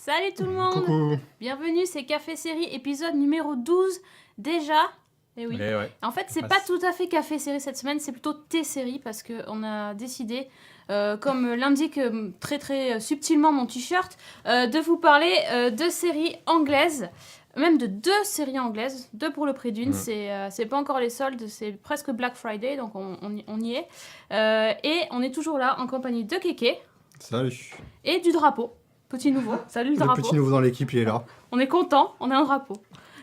Salut tout le monde. Coucou. Bienvenue, c'est Café Série, épisode numéro 12 déjà. Et oui. Eh ouais. En fait, c'est pas tout à fait Café Série cette semaine, c'est plutôt Thé Série parce qu'on a décidé, comme l'indique très très subtilement mon t-shirt, de vous parler de séries anglaises. Même de 2 séries anglaises, 2 pour le prix d'une. C'est pas encore les soldes, c'est presque Black Friday, donc on y est. Et on est toujours là en compagnie de Kéké. Salut. Et du drapeau. Petit nouveau. Salut le drapeau. Le petit nouveau dans l'équipe, il est là. On est content, on a un drapeau.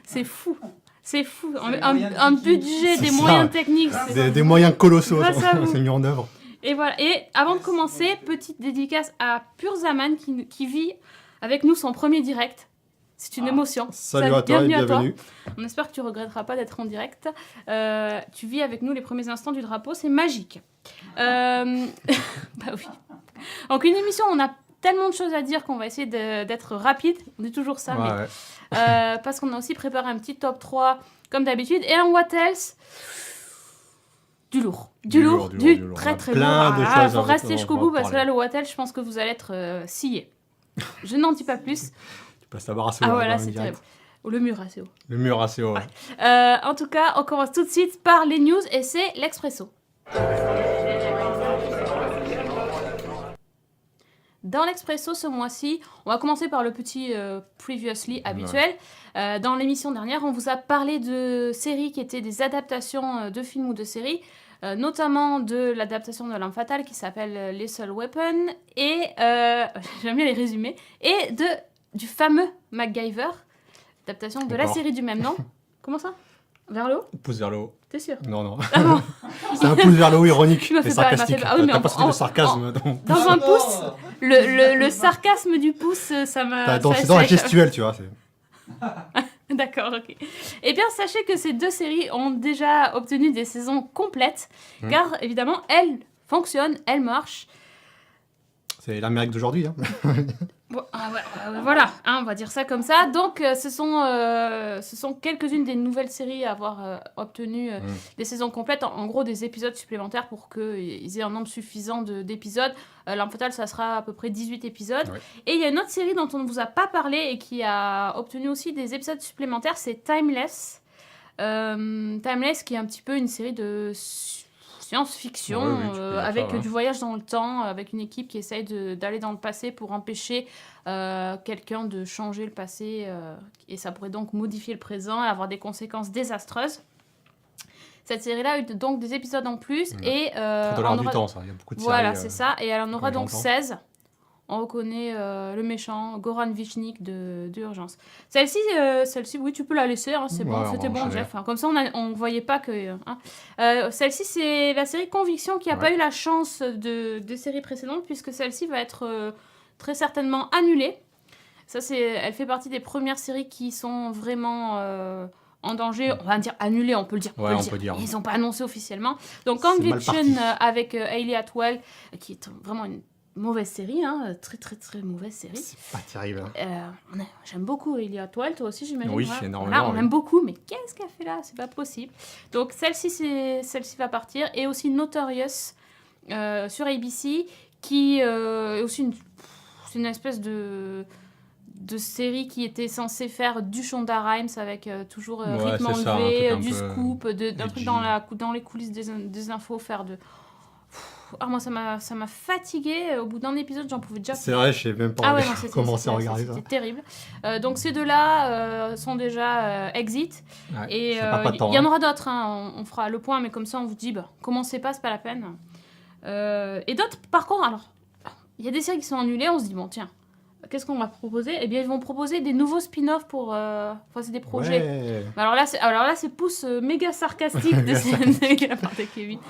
C'est fou. C'est fou. Un budget, des ça. moyens techniques. Des moyens colossaux, Grâce à vous. c'est mis en œuvre. Et voilà. Et avant de commencer, petite dédicace à Purzaman qui vit avec nous son premier direct. C'est une émotion. Salut à toi et bienvenue. On espère que tu regretteras pas d'être en direct. Tu vis avec nous les premiers instants du drapeau, c'est magique. Bah oui. Donc une émission, on a tellement de choses à dire qu'on va essayer d'être rapide. On dit toujours ça, Ouais. parce qu'on a aussi préparé un petit top 3 comme d'habitude. Et un What Else, du lourd. Du très très lourd. Plein de choses. Il faut rester jusqu'au bout parce que là, le What Else, je pense que vous allez être sciés. Je n'en dis pas plus. Tu passes ta barre assez haut. Ah voilà, c'est terrible. Oh, le mur assez haut. Le mur assez haut. Ouais. En tout cas, on commence tout de suite par les news et c'est l'Expresso. Dans l'Expresso ce mois-ci, on va commencer par le petit previously habituel. Ouais. Dans l'émission dernière, on vous a parlé de séries qui étaient des adaptations de films ou de séries, notamment de l'adaptation de L'Arme Fatale qui s'appelle Lethal Weapon, et j'aime bien les résumés, et du fameux MacGyver, adaptation de la série du même nom. Comment ça ? Vers le haut ? Pouce vers le haut. T'es sûr ? Non. Ah bon. C'est un pouce vers le haut ironique et sarcastique. Ah oui, t'as pas senti le sarcasme dans un pouce, le sarcasme du pouce, ça m'a... C'est dans la gestuelle, tu vois. D'accord, ok. Eh bien, sachez que ces 2 séries ont déjà obtenu des saisons complètes, car évidemment, elles fonctionnent, elles marchent. C'est l'Amérique d'aujourd'hui. Hein. Voilà, hein, on va dire ça comme ça. Donc, ce sont quelques-unes des nouvelles séries à avoir obtenu des saisons complètes, en gros des épisodes supplémentaires pour qu'ils aient un nombre suffisant d'épisodes. L'Arme Fatale, ça sera à peu près 18 épisodes. Ouais. Et il y a une autre série dont on ne vous a pas parlé et qui a obtenu aussi des épisodes supplémentaires, c'est Timeless. Timeless, qui est un petit peu une série de science-fiction, avec du voyage dans le temps, avec une équipe qui essaye d'aller dans le passé pour empêcher quelqu'un de changer le passé, et ça pourrait donc modifier le présent et avoir des conséquences désastreuses. Cette série-là a eu donc des épisodes en plus. Et, $3 du temps, ça. Il y a beaucoup de séries. Voilà, c'est ça. Et elle en aura donc 16. On reconnaît le méchant, Goran Vichnik de Urgence. Celle-ci, oui, tu peux la laisser, hein, c'est bon, c'était bon, Jeff. Hein, comme ça, on ne voyait pas que... celle-ci, c'est la série Conviction qui n'a pas eu la chance des séries précédentes, puisque celle-ci va être très certainement annulée. Ça, elle fait partie des premières séries qui sont vraiment... en danger, on va dire annulé, on peut le dire. On peut dire. Ils n'ont pas annoncé officiellement. Donc, Conviction avec Hayley Atwell, qui est vraiment une mauvaise série, hein, très très très mauvaise série. C'est pas terrible. J'aime beaucoup Hayley Atwell, toi aussi j'imagine. Oui, énormément. Là, on l'aime beaucoup, mais qu'est-ce qu'elle fait là ? C'est pas possible. Donc celle-ci va partir, et aussi Notorious sur ABC, qui est aussi c'est une espèce de série qui était censée faire du Shonda Rhimes avec toujours rythme enlevé, du scoop, d'un truc dans les coulisses des infos, faire de... moi, ça m'a fatiguée. Au bout d'un épisode, j'en pouvais déjà... C'est vrai, je sais même pas commencer à regarder ça. C'était terrible. Donc, ces 2-là sont déjà exit. Ouais, et il y en aura d'autres. Hein. On fera le point, mais comme ça, on vous dit, commencez pas, c'est pas la peine. Et d'autres, par contre, alors, il y a des séries qui sont annulées. On se dit, bon, tiens, qu'est-ce qu'on va proposer ? Eh bien, ils vont proposer des nouveaux spin-offs pour... c'est des projets. Ouais. Alors là, c'est pouce méga sarcastique de la part de Kevin.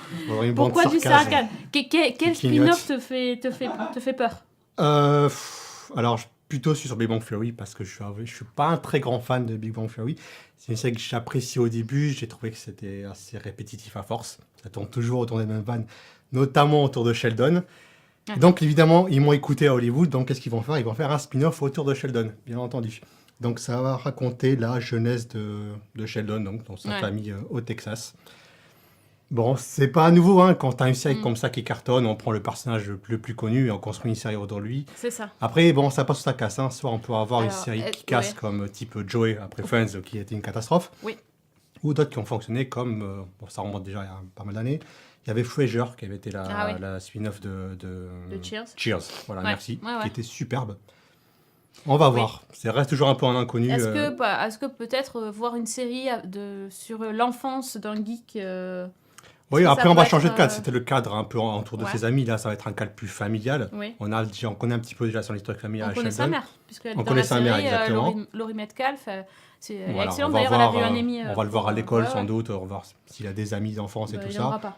Pourquoi du sarcasme ? Quel spin-off te fait peur ? Alors, plutôt sur Big Bang Theory, parce que je suis pas un très grand fan de Big Bang Theory. C'est une série que j'apprécie au début. J'ai trouvé que c'était assez répétitif à force. Ça tourne toujours autour des mêmes vannes, notamment autour de Sheldon. Okay. Donc, évidemment, ils m'ont écouté à Hollywood. Donc, qu'est-ce qu'ils vont faire ? Ils vont faire un spin-off autour de Sheldon, bien entendu. Donc, ça va raconter la jeunesse de Sheldon, donc dans sa famille au Texas. Bon, c'est pas nouveau, hein, quand t'as une série comme ça qui cartonne, on prend le personnage le plus connu et on construit une série autour de lui. C'est ça. Après, bon, ça passe ou ça casse, hein. Soit on peut avoir une Alors, série qui casse, ouais. comme type Joey après Friends, qui était une catastrophe. Oui. Ou d'autres qui ont fonctionné, comme, bon, ça remonte déjà il y a pas mal d'années. Il y avait Frasier, qui avait été la spin-off de Cheers. Cheers. Voilà, Ouais, merci. ouais. Qui était superbe. On va voir. Ça reste toujours un peu un inconnu. Est-ce que peut-être voir une série sur l'enfance d'un geek Oui, est-ce que après ça on va peut changer de être, cadre. C'était le cadre un peu autour de Ouais. ses amis. Là, ça va être un cadre plus familial. Oui. On connaît un petit peu déjà son historique familial On à connaît sa Sheldon. mère, puisqu'elle On est dans connaît la sa série, mère, exactement. Laurie Metcalf, c'est Voilà, excellent. on va D'ailleurs, elle a voir, vu un Emmy. on va le voir à l'école ouais, sans ouais. doute, on va voir s'il a des amis d'enfance et Bah, tout il en aura ça. pas.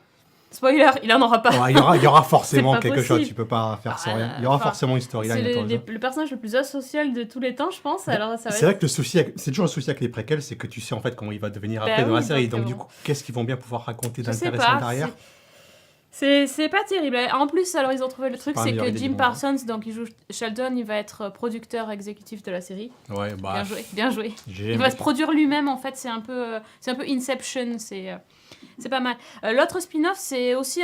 Spoiler, il en aura pas. Ouais, il y aura forcément C'est pas quelque chose, possible. tu peux pas faire sans Ah, rien. Il y aura enfin, forcément une C'est storyline autour de ça. le personnage le plus asocial de tous les temps, je pense. Alors, ça va C'est vrai que le souci, c'est toujours le souci avec les préquels, c'est que tu sais en fait comment il va devenir Bah après dans la oui, série. donc, Donc du coup, qu'est-ce qu'ils vont bien pouvoir raconter Je sais d'intéressant pas. derrière? C'est pas terrible. En plus, alors ils ont trouvé le truc, pas la c'est meilleure que idée du Jim monde. Parsons, donc il joue Sheldon, il va être producteur exécutif de la série. Ouais, Bien bah, joué, bien joué. j'ai Il va se produire lui-même en fait, c'est un peu Inception, c'est pas mal. L'autre spin-off, c'est aussi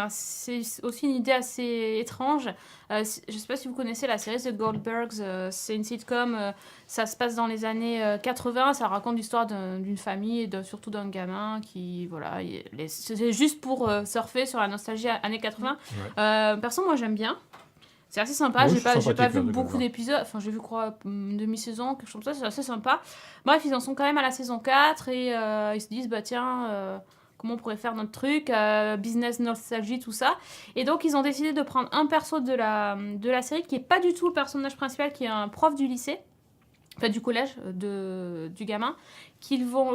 c'est aussi une idée assez étrange. Je sais pas si vous connaissez la série The Goldbergs, c'est une sitcom, ça se passe dans les années 80, ça raconte l'histoire d'une famille et surtout d'un gamin qui, voilà, c'est juste pour surfer sur la nostalgie années 80. Ouais. Perso, moi j'aime bien. C'est assez sympa, Oui, j'ai c'est pas sympathique, vu là, de beaucoup voir. d'épisodes, enfin j'ai vu quoi, une demi-saison, quelque chose comme ça, c'est assez sympa. Bref, ils en sont quand même à la saison 4 et ils se disent, bah tiens, comment on pourrait faire notre truc, business, nostalgie, tout ça. Et donc ils ont décidé de prendre un perso de la série qui est pas du tout le personnage principal, qui est un prof du lycée, enfin du collège du gamin,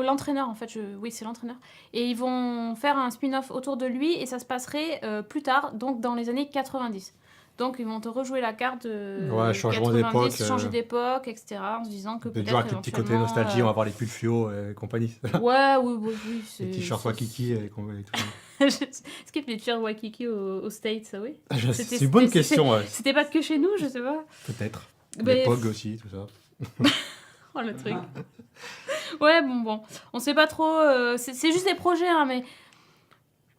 l'entraîneur en fait, oui c'est l'entraîneur, et ils vont faire un spin-off autour de lui et ça se passerait plus tard, donc dans les années 90. Donc ils vont te rejouer la carte de Ouais, changement 90, d'époque, changer d'époque, etc. En se disant que Déjà avec peut-être le petit côté éventuellement, nostalgie, on va avoir les pulls fluo et compagnie. Ouais, oui, Les t-shirts Wakiki et tout. Est-ce qu'il y a des t-shirts Waikiki aux States, oui C'est une bonne question, ouais. C'était pas que chez nous, je sais pas. Peut-être. Mais- Les POG aussi, tout ça. Oh le truc. Ouais, bon. On sait pas trop. C'est juste des projets, hein, mais.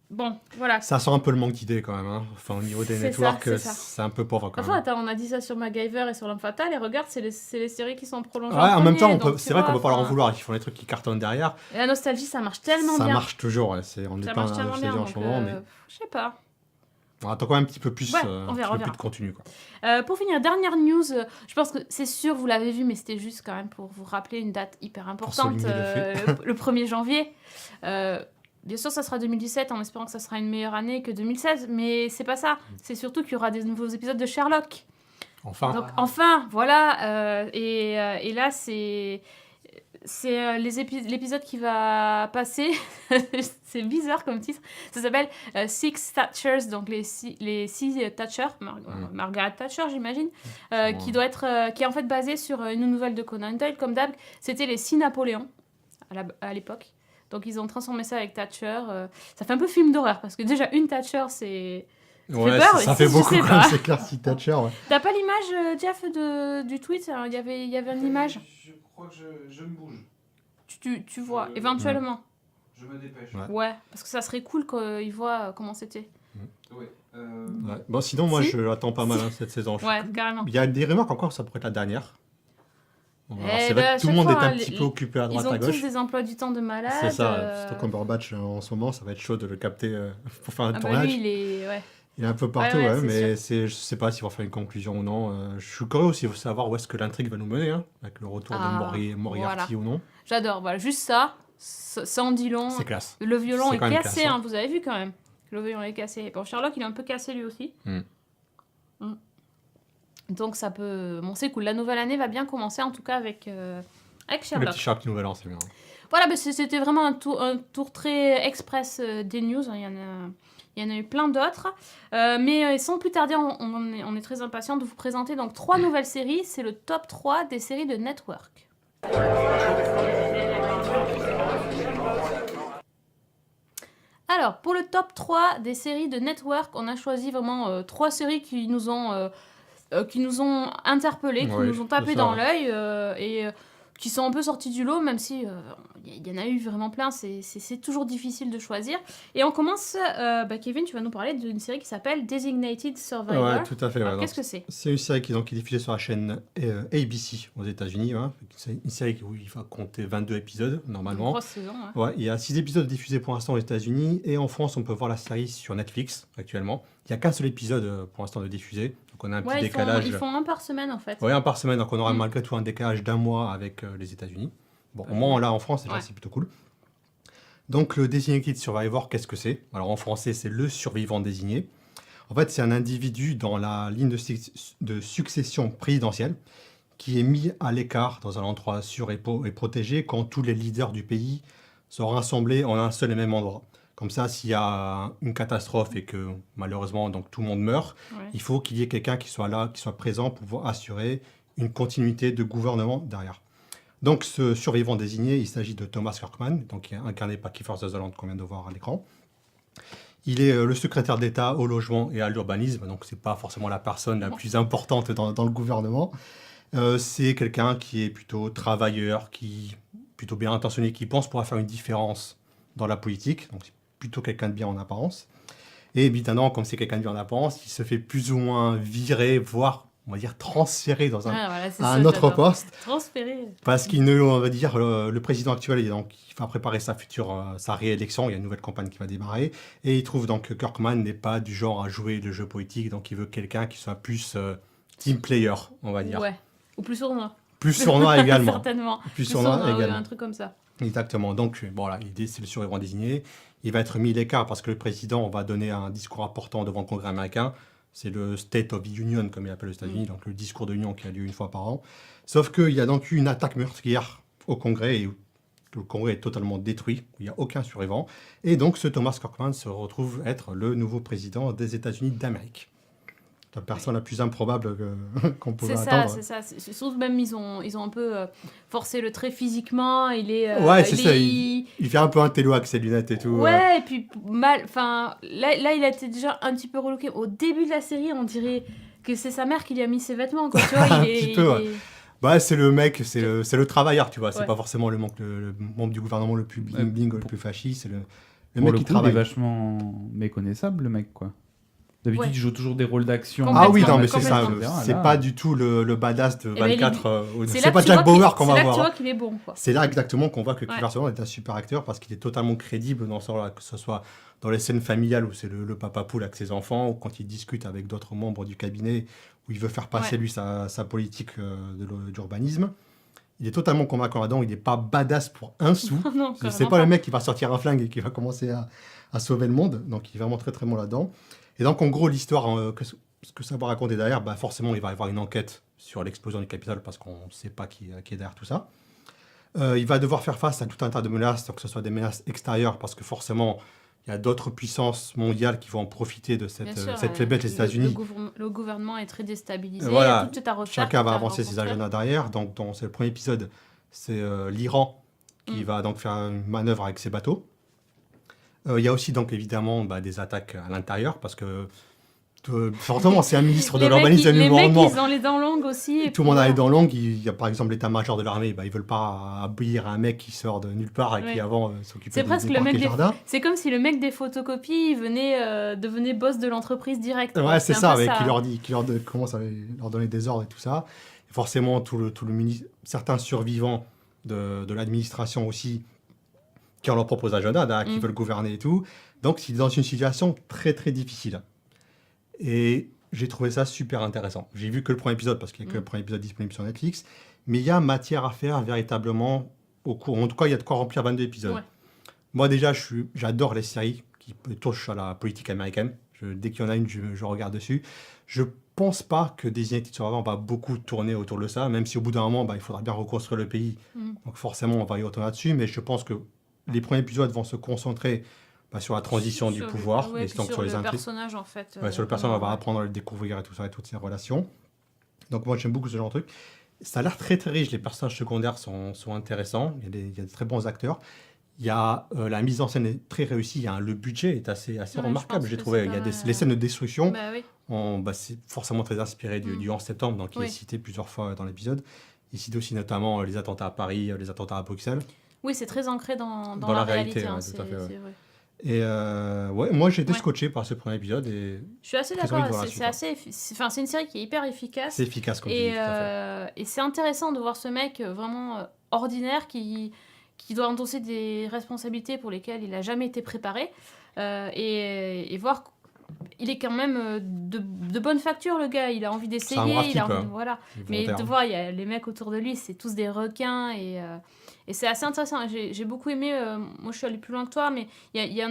Bon, voilà. Ça sent un peu le manque d'idées quand même. Hein. Enfin, au niveau des C'est networks, ça. c'est un peu pauvre quand Enfin, même. attends, on a dit ça sur MacGyver et sur L'Homme Fatale, et regarde, c'est les séries qui sont prolongées. Ouais, en même temps, donc, c'est tu vrai vois, qu'on peut pas leur en enfin, vouloir. Ils font des trucs qui cartonnent derrière. Et la nostalgie, ça marche tellement Ça bien. marche toujours. Ouais. On est Ça pas marche en tellement bien. nostalgie en Donc, ce moment, mais je sais pas. on attend quand même un petit peu plus, Ouais, un on petit verra, peu plus de contenu. Quoi. Pour finir, dernière news, je pense que c'est sûr, vous l'avez vu, mais c'était juste quand même pour vous rappeler une date hyper importante, souligner le le 1er janvier. Bien sûr, ça sera 2017, en espérant que ça sera une meilleure année que 2016, mais c'est pas ça. C'est surtout qu'il y aura des nouveaux épisodes de Sherlock. Enfin, Donc, enfin, voilà. Et là, c'est l'épisode qui va passer. C'est bizarre comme titre. Ça s'appelle Six Thatchers, donc les six Thatcher, Margaret Thatcher, j'imagine, qui est en fait basé sur une nouvelle de Conan Doyle. Comme d'hab, c'était les 6 Napoléons à l'époque. Donc ils ont transformé ça avec Thatcher. Ça fait un peu film d'horreur parce que déjà une Thatcher, c'est ouais, peur, ça mais fait je beaucoup sais quand pas. même, c'est clair, si Thatcher. Ouais. T'as pas l'image, Jeff, du tweet? Il y avait une image. Je crois que je me bouge. Tu vois, éventuellement. Je me dépêche. Ouais, parce que ça serait cool qu'ils voient comment c'était. Ouais. Ouais. Bon, sinon, moi, Si. je l'attends pas mal cette saison. Ouais, carrément. Il y a des rumeurs qu'encore ça pourrait être la dernière. On va voir. Eh C'est ben, vrai à que tout le chaque monde fois, est un petit peu occupé à droite Ils ont à tous gauche. des emplois du temps de malade. C'est ça, surtout Cumberbatch en ce moment, ça va être chaud de le capter pour faire un Ah bah tournage. lui, ouais. Il est un peu partout, Ouais, ouais, c'est mais je sais pas s'ils vont faire une conclusion ou non. Je suis curieux aussi de savoir où est-ce que l'intrigue va nous mener, hein, avec le retour de Moriarty ou non. J'adore, voilà, juste ça en dit long. C'est classe. Le violon C'est est quand même cassé, classe, hein. vous avez vu quand même. Le violon est cassé. Bon, Sherlock, il est un peu cassé lui aussi. Donc ça peut... Bon, c'est cool. La nouvelle année va bien commencer, en tout cas, avec Le Sherlock. petit Sherlock Nouvel An, c'est bien. Voilà, bah, c'était vraiment un tour très express des news. Il y en a eu plein d'autres. Mais sans plus tarder, on est très impatient de vous présenter donc 3 nouvelles séries. C'est le top 3 des séries de Network. Alors, pour le top 3 des séries de Network, on a choisi vraiment 3 séries qui nous ont interpellés, qui Ouais, nous ont tapé c'est ça, dans ouais. l'œil. Et qui sont un peu sortis du lot, même si il y en a eu vraiment plein, c'est toujours difficile de choisir. Et on commence, Kevin, tu vas nous parler d'une série qui s'appelle Designated Survivor. Ouais, tout à fait. Alors, ouais, qu'est-ce que c'est? C'est une série qui est diffusée sur la chaîne ABC aux États-Unis. Hein. C'est une série où il va compter 22 épisodes Une normalement. grosse saison. Ouais, il y a 6 épisodes diffusés pour l'instant aux États-Unis et en France, on peut voir la série sur Netflix actuellement. Il n'y a qu'un seul épisode pour l'instant de diffusé, donc on a un petit décalage. Ils font un par semaine en fait. Oui, un par semaine, donc on aura malgré tout un décalage d'un mois avec les États-Unis. Bon, au moins là en France, déjà, c'est plutôt cool. Donc le Designated Survivor, qu'est-ce que c'est? Alors en français, c'est le survivant désigné. En fait, c'est un individu dans la ligne de succession présidentielle qui est mis à l'écart dans un endroit sûr et protégé quand tous les leaders du pays sont rassemblés en un seul et même endroit. Comme ça, s'il y a une catastrophe et que malheureusement donc, tout le monde meurt, il faut qu'il y ait quelqu'un qui soit là, qui soit présent pour pouvoir assurer une continuité de gouvernement derrière. Donc ce survivant désigné, il s'agit de Thomas Kirkman, donc, qui est incarné par Kiefer Sutherland qu'on vient de voir à l'écran. Il est le secrétaire d'État au logement et à l'urbanisme, donc c'est pas forcément la personne la plus importante dans le gouvernement. C'est quelqu'un qui est plutôt travailleur, plutôt bien intentionné, qui pense pouvoir faire une différence dans la politique, donc c'est plutôt quelqu'un de bien en apparence. Et évidemment, comme c'est quelqu'un de bien en apparence, il se fait plus ou moins virer, voire, on va dire, transférer dans un autre poste. Transférer. Parce qu'il ne, on va dire, le président actuel, il va préparer sa réélection, il y a une nouvelle campagne qui va démarrer, et il trouve donc que Kirkman n'est pas du genre à jouer le jeu politique, donc il veut quelqu'un qui soit plus team player, on va dire. Ouais, ou plus sournois. Plus sournois également. Certainement. Plus sournois également. Un truc comme ça. Exactement. Donc, voilà, l'idée, c'est le survivant désigné. Il va être mis à l'écart parce que le président va donner un discours important devant le Congrès américain. C'est le State of the Union, comme il appelle aux États-Unis, donc le discours de l'Union qui a lieu une fois par an. Sauf qu'il y a donc eu une attaque meurtrière au Congrès et le Congrès est totalement détruit. Il n'y a aucun survivant. Et donc, ce Thomas Kirkman se retrouve être le nouveau président des États-Unis d'Amérique. La personne la plus improbable qu'on pouvait attendre. C'est ça. Surtout même, ils ont un peu forcé le trait physiquement. Il est... ouais, c'est ça. Il fait un peu un télo avec ses lunettes et tout. Ouais, et puis mal... Enfin, là, il a été déjà un petit peu relooké. Au début de la série, on dirait que c'est sa mère qui lui a mis ses vêtements. Quoi. Tu vois, un petit peu, ouais. Bah, c'est le mec, c'est le travailleur, tu vois. C'est pas forcément le membre du gouvernement le plus bling-bling, le plus fasciste. C'est le mec qui travaille. Il est vachement méconnaissable, le mec, quoi. D'habitude, il joue toujours des rôles d'action. Ah oui, non, mais c'est ça. C'est pas du tout le badass de 24. C'est pas Jack Bauer qu'on va voir. C'est là que tu vois qu'il est bon. C'est là exactement qu'on voit que Kiefer Sutherland est un super acteur parce qu'il est totalement crédible dans ce rôle, que ce soit dans les scènes familiales où c'est le papa poule avec ses enfants, ou quand il discute avec d'autres membres du cabinet, où il veut faire passer lui sa politique d'urbanisme. Il est totalement convaincant là-dedans. Il n'est pas badass pour un sou. C'est pas le mec qui va sortir un flingue et qui va commencer à sauver le monde. Donc il est vraiment très très bon là-dedans. Et donc, en gros, l'histoire, ce que ça va raconter derrière, forcément, il va y avoir une enquête sur l'explosion du Capitole parce qu'on ne sait pas qui est derrière tout ça. Il va devoir faire face à tout un tas de menaces, que ce soit des menaces extérieures, parce que forcément, il y a d'autres puissances mondiales qui vont en profiter de cette faiblesse des États-Unis. Le gouvernement est très déstabilisé. Voilà, tout est à refaire, chacun va avancer ses agendas derrière. Donc, c'est le premier épisode, c'est l'Iran qui va donc faire une manœuvre avec ses bateaux. Il y a aussi donc évidemment des attaques à l'intérieur parce que forcément c'est un ministre de l'urbanisme et de l'environnement. Les mecs ils ont les dents longues aussi. Tout le monde a les dents longues. Il y a par exemple l'état-major de l'armée, ils veulent pas aboulir à un mec qui sort de nulle part et qui avant s'occupait des parcs et jardins. C'est comme si le mec des photocopies devenait boss de l'entreprise direct. Ouais, c'est ça, qui leur commence à leur donner des ordres et tout ça. Et forcément certains survivants de l'administration aussi qui ont leur propre agenda, qui veulent gouverner et tout. Donc, c'est dans une situation très, très difficile. Et j'ai trouvé ça super intéressant. J'ai vu que le premier épisode, parce qu'il n'y a que le premier épisode disponible sur Netflix, mais il y a matière à faire véritablement au cours. En tout cas, il y a de quoi remplir 22 épisodes. Ouais. Moi, déjà, j'adore les séries qui touchent à la politique américaine. Dès qu'il y en a une, je regarde dessus. Je pense pas que Designated Survivor va beaucoup tourner autour de ça, même si au bout d'un moment, il faudra bien reconstruire le pays. Donc forcément, on va y retourner là-dessus, mais je pense que les premiers épisodes vont se concentrer sur la transition du pouvoir et donc sur les intrigues. Personnage, en fait. Sur le personnage, on va apprendre à le découvrir et tout ça, et toutes ces relations. Donc moi, j'aime beaucoup ce genre de truc. Ça a l'air très très riche, les personnages secondaires sont intéressants, il y a de très bons acteurs. Il y a la mise en scène est très réussie, le budget est assez remarquable, j'ai trouvé. Il y a les scènes de destruction, c'est forcément très inspiré du 11 septembre, donc il est cité plusieurs fois dans l'épisode. Il cite aussi notamment les attentats à Paris, les attentats à Bruxelles. Oui, c'est très ancré dans Dans la réalité, hein, ouais, c'est tout à fait, ouais. c'est vrai. Et ouais, moi j'ai été Ouais. scotché par ce premier épisode et Je suis assez Très envie de d'accord, voir la c'est suite, assez enfin, c'est une série qui est hyper efficace. c'est efficace comme tu dis, tout à fait. Et c'est intéressant de voir ce mec vraiment ordinaire qui doit endosser des responsabilités pour lesquelles il n'a jamais été préparé. Et voir il est quand même de bonne facture, le gars. Il a envie C'est un brave d'essayer. Il a type, envie hein. voilà. Il est Mais volontaire. de voir, il y a les mecs autour de lui, c'est tous des requins. Et c'est assez intéressant. J'ai beaucoup aimé. Moi, je suis allée plus loin que toi, mais il y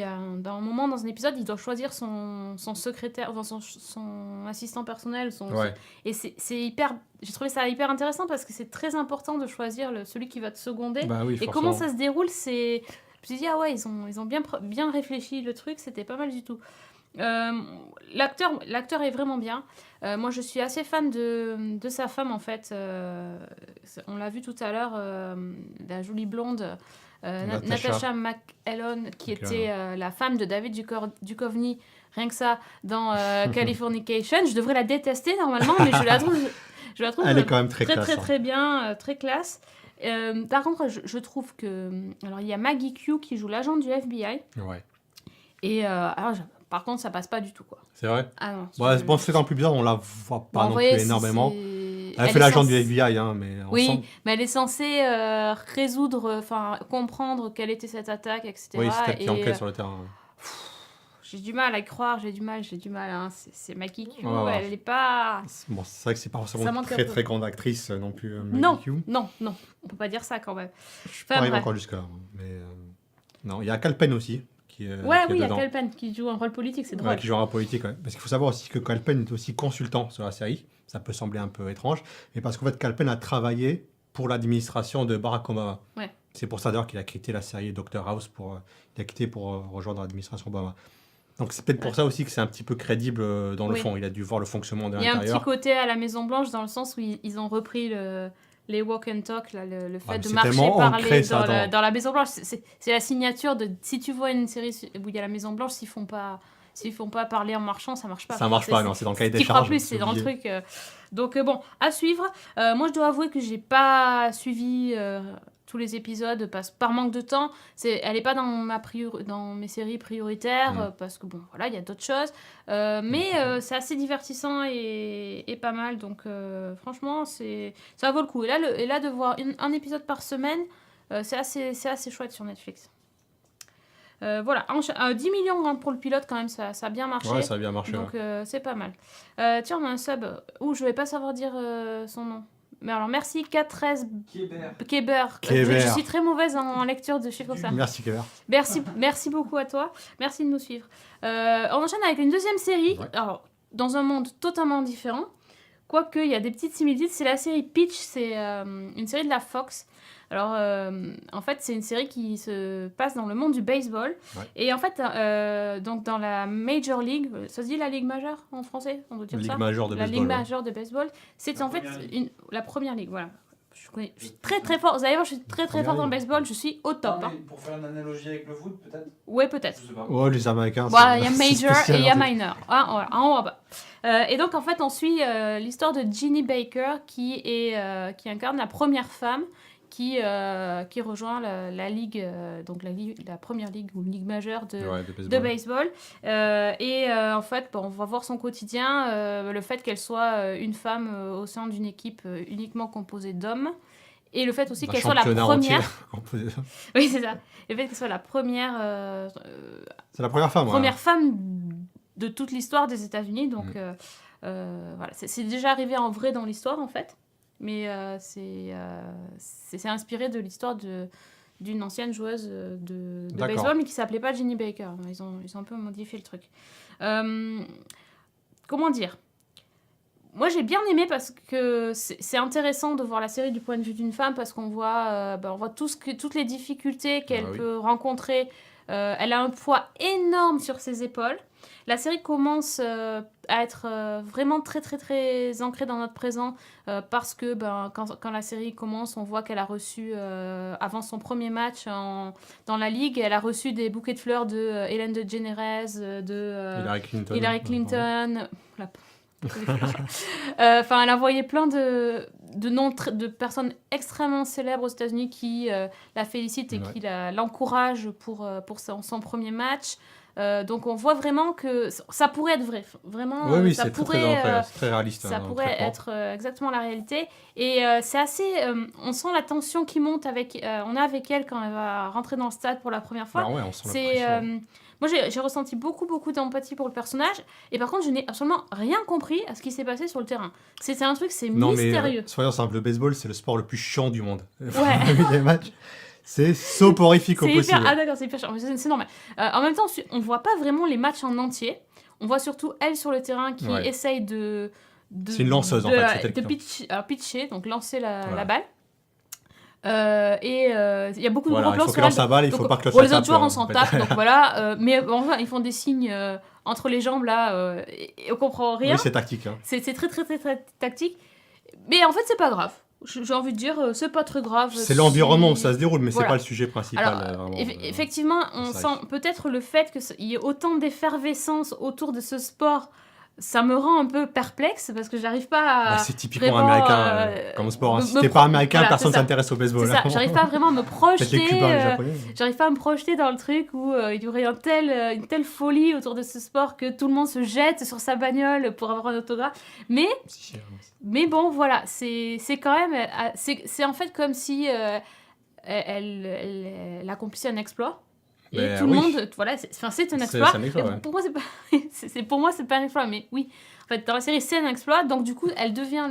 a un moment dans un épisode, il doit choisir son secrétaire, enfin, son assistant personnel. Ouais. Et c'est hyper. J'ai trouvé ça hyper intéressant parce que c'est très important de choisir celui qui va te seconder. Bah oui, Et forcément. comment ça se déroule, c'est. Je me suis dit, ah ouais, ils ont bien réfléchi le truc, c'était pas mal du tout. L'acteur est vraiment bien. Moi, je suis assez fan de sa femme, en fait. On l'a vu tout à l'heure, la jolie blonde, Natasha McElhone, qui était la femme de David Duchovny, rien que ça, dans Californication. Je devrais la détester, normalement, mais je la trouve Elle est quand même très très, classe. très, hein. très bien, très classe. Par contre, je trouve que... Alors, il y a Maggie Q qui joue l'agent du FBI. Ouais. Et alors, par contre, ça passe pas du tout, quoi. C'est vrai. Ah non. Ouais, bon, c'est dans plus bizarre, on la voit pas Bon, non voyez, plus énormément. Elle Elle fait l'agent du FBI, hein, mais Oui, ensemble. mais elle est censée résoudre, enfin comprendre quelle était cette attaque, etc. Oui, c'est elle qui Et, enquête sur le terrain. j'ai du mal à y croire, j'ai du mal. Hein. C'est Maggie Q, Ouais. elle est pas... Bon, c'est vrai que c'est pas Ça forcément une manque un très peu. très grande actrice non plus. Non, Maggie Q. non, on peut pas dire ça quand même. Je suis Enfin, pas arrivé bref. encore jusqu'à là. Mais non, il y a Cal Penn aussi qui est Ouais, oui, il y a dedans. Cal Penn qui joue un rôle politique, c'est Ouais, drôle. qui joue un politique, ouais. Parce qu'il faut savoir aussi que Cal Penn est aussi consultant sur la série. Ça peut sembler un peu étrange, mais parce qu'en fait, Cal Penn a travaillé pour l'administration de Barack Obama. Ouais. C'est pour ça d'ailleurs qu'il a quitté la série Dr House il a quitté pour rejoindre l'administration Obama. Donc c'est peut-être pour ça aussi que c'est un petit peu crédible dans le Oui. fond. Il a dû voir le fonctionnement de Il y a un l'intérieur. petit côté à la Maison Blanche dans le sens où ils ont repris les walk and talk, là, le fait mais de c'est marcher, tellement parler ancré, ça, dans la Maison Blanche. C'est la signature de... Si tu vois une série où il y a la Maison Blanche, s'ils font pas parler en marchant, ça marche pas. Ça marche pas, non, c'est dans le cahier des Ce qui fera charges. plus, c'est dans le truc. Donc bon, à suivre. Moi, je dois avouer que j'ai pas suivi tous les épisodes par manque de temps. Elle est pas dans mes séries prioritaires parce que bon, voilà, il y a d'autres choses. Mais c'est assez divertissant et pas mal. Donc franchement, ça vaut le coup. Et là de voir un épisode par semaine, c'est assez chouette sur Netflix. Voilà, 10 millions hein, pour le pilote quand même, ça a bien marché. Ouais, ça a bien marché. Donc c'est pas mal. Tiens, on a un sub où je vais pas savoir dire son nom. Mais alors merci K13 Kéber. Je suis très mauvaise en lecture de chiffres comme ça. Merci, Kéber. Merci beaucoup à toi. Merci de nous suivre. On enchaîne avec une deuxième série. Ouais. Alors, dans un monde totalement différent. Quoique, il y a des petites similitudes. C'est la série Pitch. C'est une série de la Fox. Alors, en fait, c'est une série qui se passe dans le monde du baseball. Ouais. Et en fait, donc dans la Major League, ça se dit la Ligue majeure en français, on doit dire Ligue ça. majeure de La baseball. Ligue ouais. majeure de baseball. C'est La en fait première ligue. la première ligue, voilà. Je suis très très fort. Vous allez voir, je suis très très Première fort dans le ligue. baseball. Je suis au top. Non, hein. mais pour faire une analogie avec le foot, peut-être. Ouais, peut-être. Je sais pas. Ouais, les Américains. Voilà, il y a c'est Major spécial, et il y a en fait. Minor. Ah, voilà, en haut, en bas. Et donc, en fait, on suit l'histoire de Ginny Baker qui incarne la première femme qui rejoint la ligue, donc la première ligue ou ligue majeure Ouais, de baseball. En fait, bon, on va voir son quotidien, le fait qu'elle soit une femme au sein d'une équipe uniquement composée d'hommes. Et le fait aussi D'un qu'elle soit la championnat première. entier. Oui, c'est ça. Le fait qu'elle soit la première. C'est la première femme. Première femme de toute l'histoire des États-Unis. Donc, voilà. C'est déjà arrivé en vrai dans l'histoire, en fait. Mais c'est inspiré de l'histoire d'une ancienne joueuse de D'accord. baseball, mais qui s'appelait pas Ginny Baker. Ils ont un peu modifié le truc. Comment dire ? Moi, j'ai bien aimé parce que c'est intéressant de voir la série du point de vue d'une femme parce qu'on voit, on voit toutes les difficultés qu'elle oui. peut rencontrer. Elle a un poids énorme sur ses épaules. La série commence à être vraiment très, très, très ancrée dans notre présent parce que quand la série commence, on voit qu'elle a reçu, avant son premier match dans la Ligue, elle a reçu des bouquets de fleurs de Ellen DeGeneres, de Hillary Clinton. Hillary Clinton. Enfin, elle a envoyé plein de noms de personnes extrêmement célèbres aux États-Unis qui la félicitent et qui l'encouragent pour son premier match. Donc on voit vraiment que ça pourrait être vrai. Vraiment, Oui, ça c'est pourrait, très réaliste. ça hein, pourrait traitement. être exactement la réalité. Et c'est assez... on sent la tension qui monte on est avec elle quand elle va rentrer dans le stade pour la première fois. Bah ouais, on sent la C'est... pression. moi, j'ai ressenti beaucoup d'empathie pour le personnage. Et par contre, je n'ai absolument rien compris à ce qui s'est passé sur le terrain. C'était un truc, c'est Non, mystérieux. mais soyons simples, le baseball, c'est le sport le plus chiant du monde. Ouais. Les matchs, c'est soporifique au C'est possible. hyper... Ah d'accord, c'est hyper chiant. C'est normal. En même temps, on voit pas vraiment les matchs en entier. On voit surtout elle sur le terrain qui essaye de C'est une lanceuse, en fait, c'est elle qui pitcher, donc lancer la Voilà. balle. Il y a beaucoup de Voilà, gros il plans faut sur qu'elle elle. lance sa balle, il Donc, faut pas que pour le les chat autres joueurs, tape, on s'en en fait. tape, donc voilà. Mais enfin, ils font des signes entre les jambes là, et on comprend rien. Oui, c'est tactique. Hein. C'est très tactique. Mais en fait, c'est pas grave. J'ai envie de dire, c'est pas très grave. C'est l'environnement où ça se déroule, mais Voilà. c'est pas le sujet principal. Alors, vraiment, effectivement, on ça sent peut-être le fait qu'il y ait autant d'effervescence autour de ce sport. Ça me rend un peu perplexe parce que j'arrive pas à. Bah, c'est typiquement vraiment, américain comme sport. Hein. Si me t'es pas américain, voilà, personne c'est ça. s'intéresse au baseball. C'est ça, hein. j'arrive pas vraiment à me Peut-être les Cubains, les projeter. Japonais. J'arrive pas à me projeter dans le truc où il y aurait une telle folie autour de ce sport que tout le monde se jette sur sa bagnole pour avoir un autographe. Mais bon, voilà, c'est quand même. C'est en fait comme si elle accomplissait un exploit. Et Mais tout le monde, voilà, c'est un exploit. C'est un exploit, ouais. Pour moi, c'est pas un exploit, mais oui. En fait, dans la série, c'est un exploit. Donc, du coup, elle devient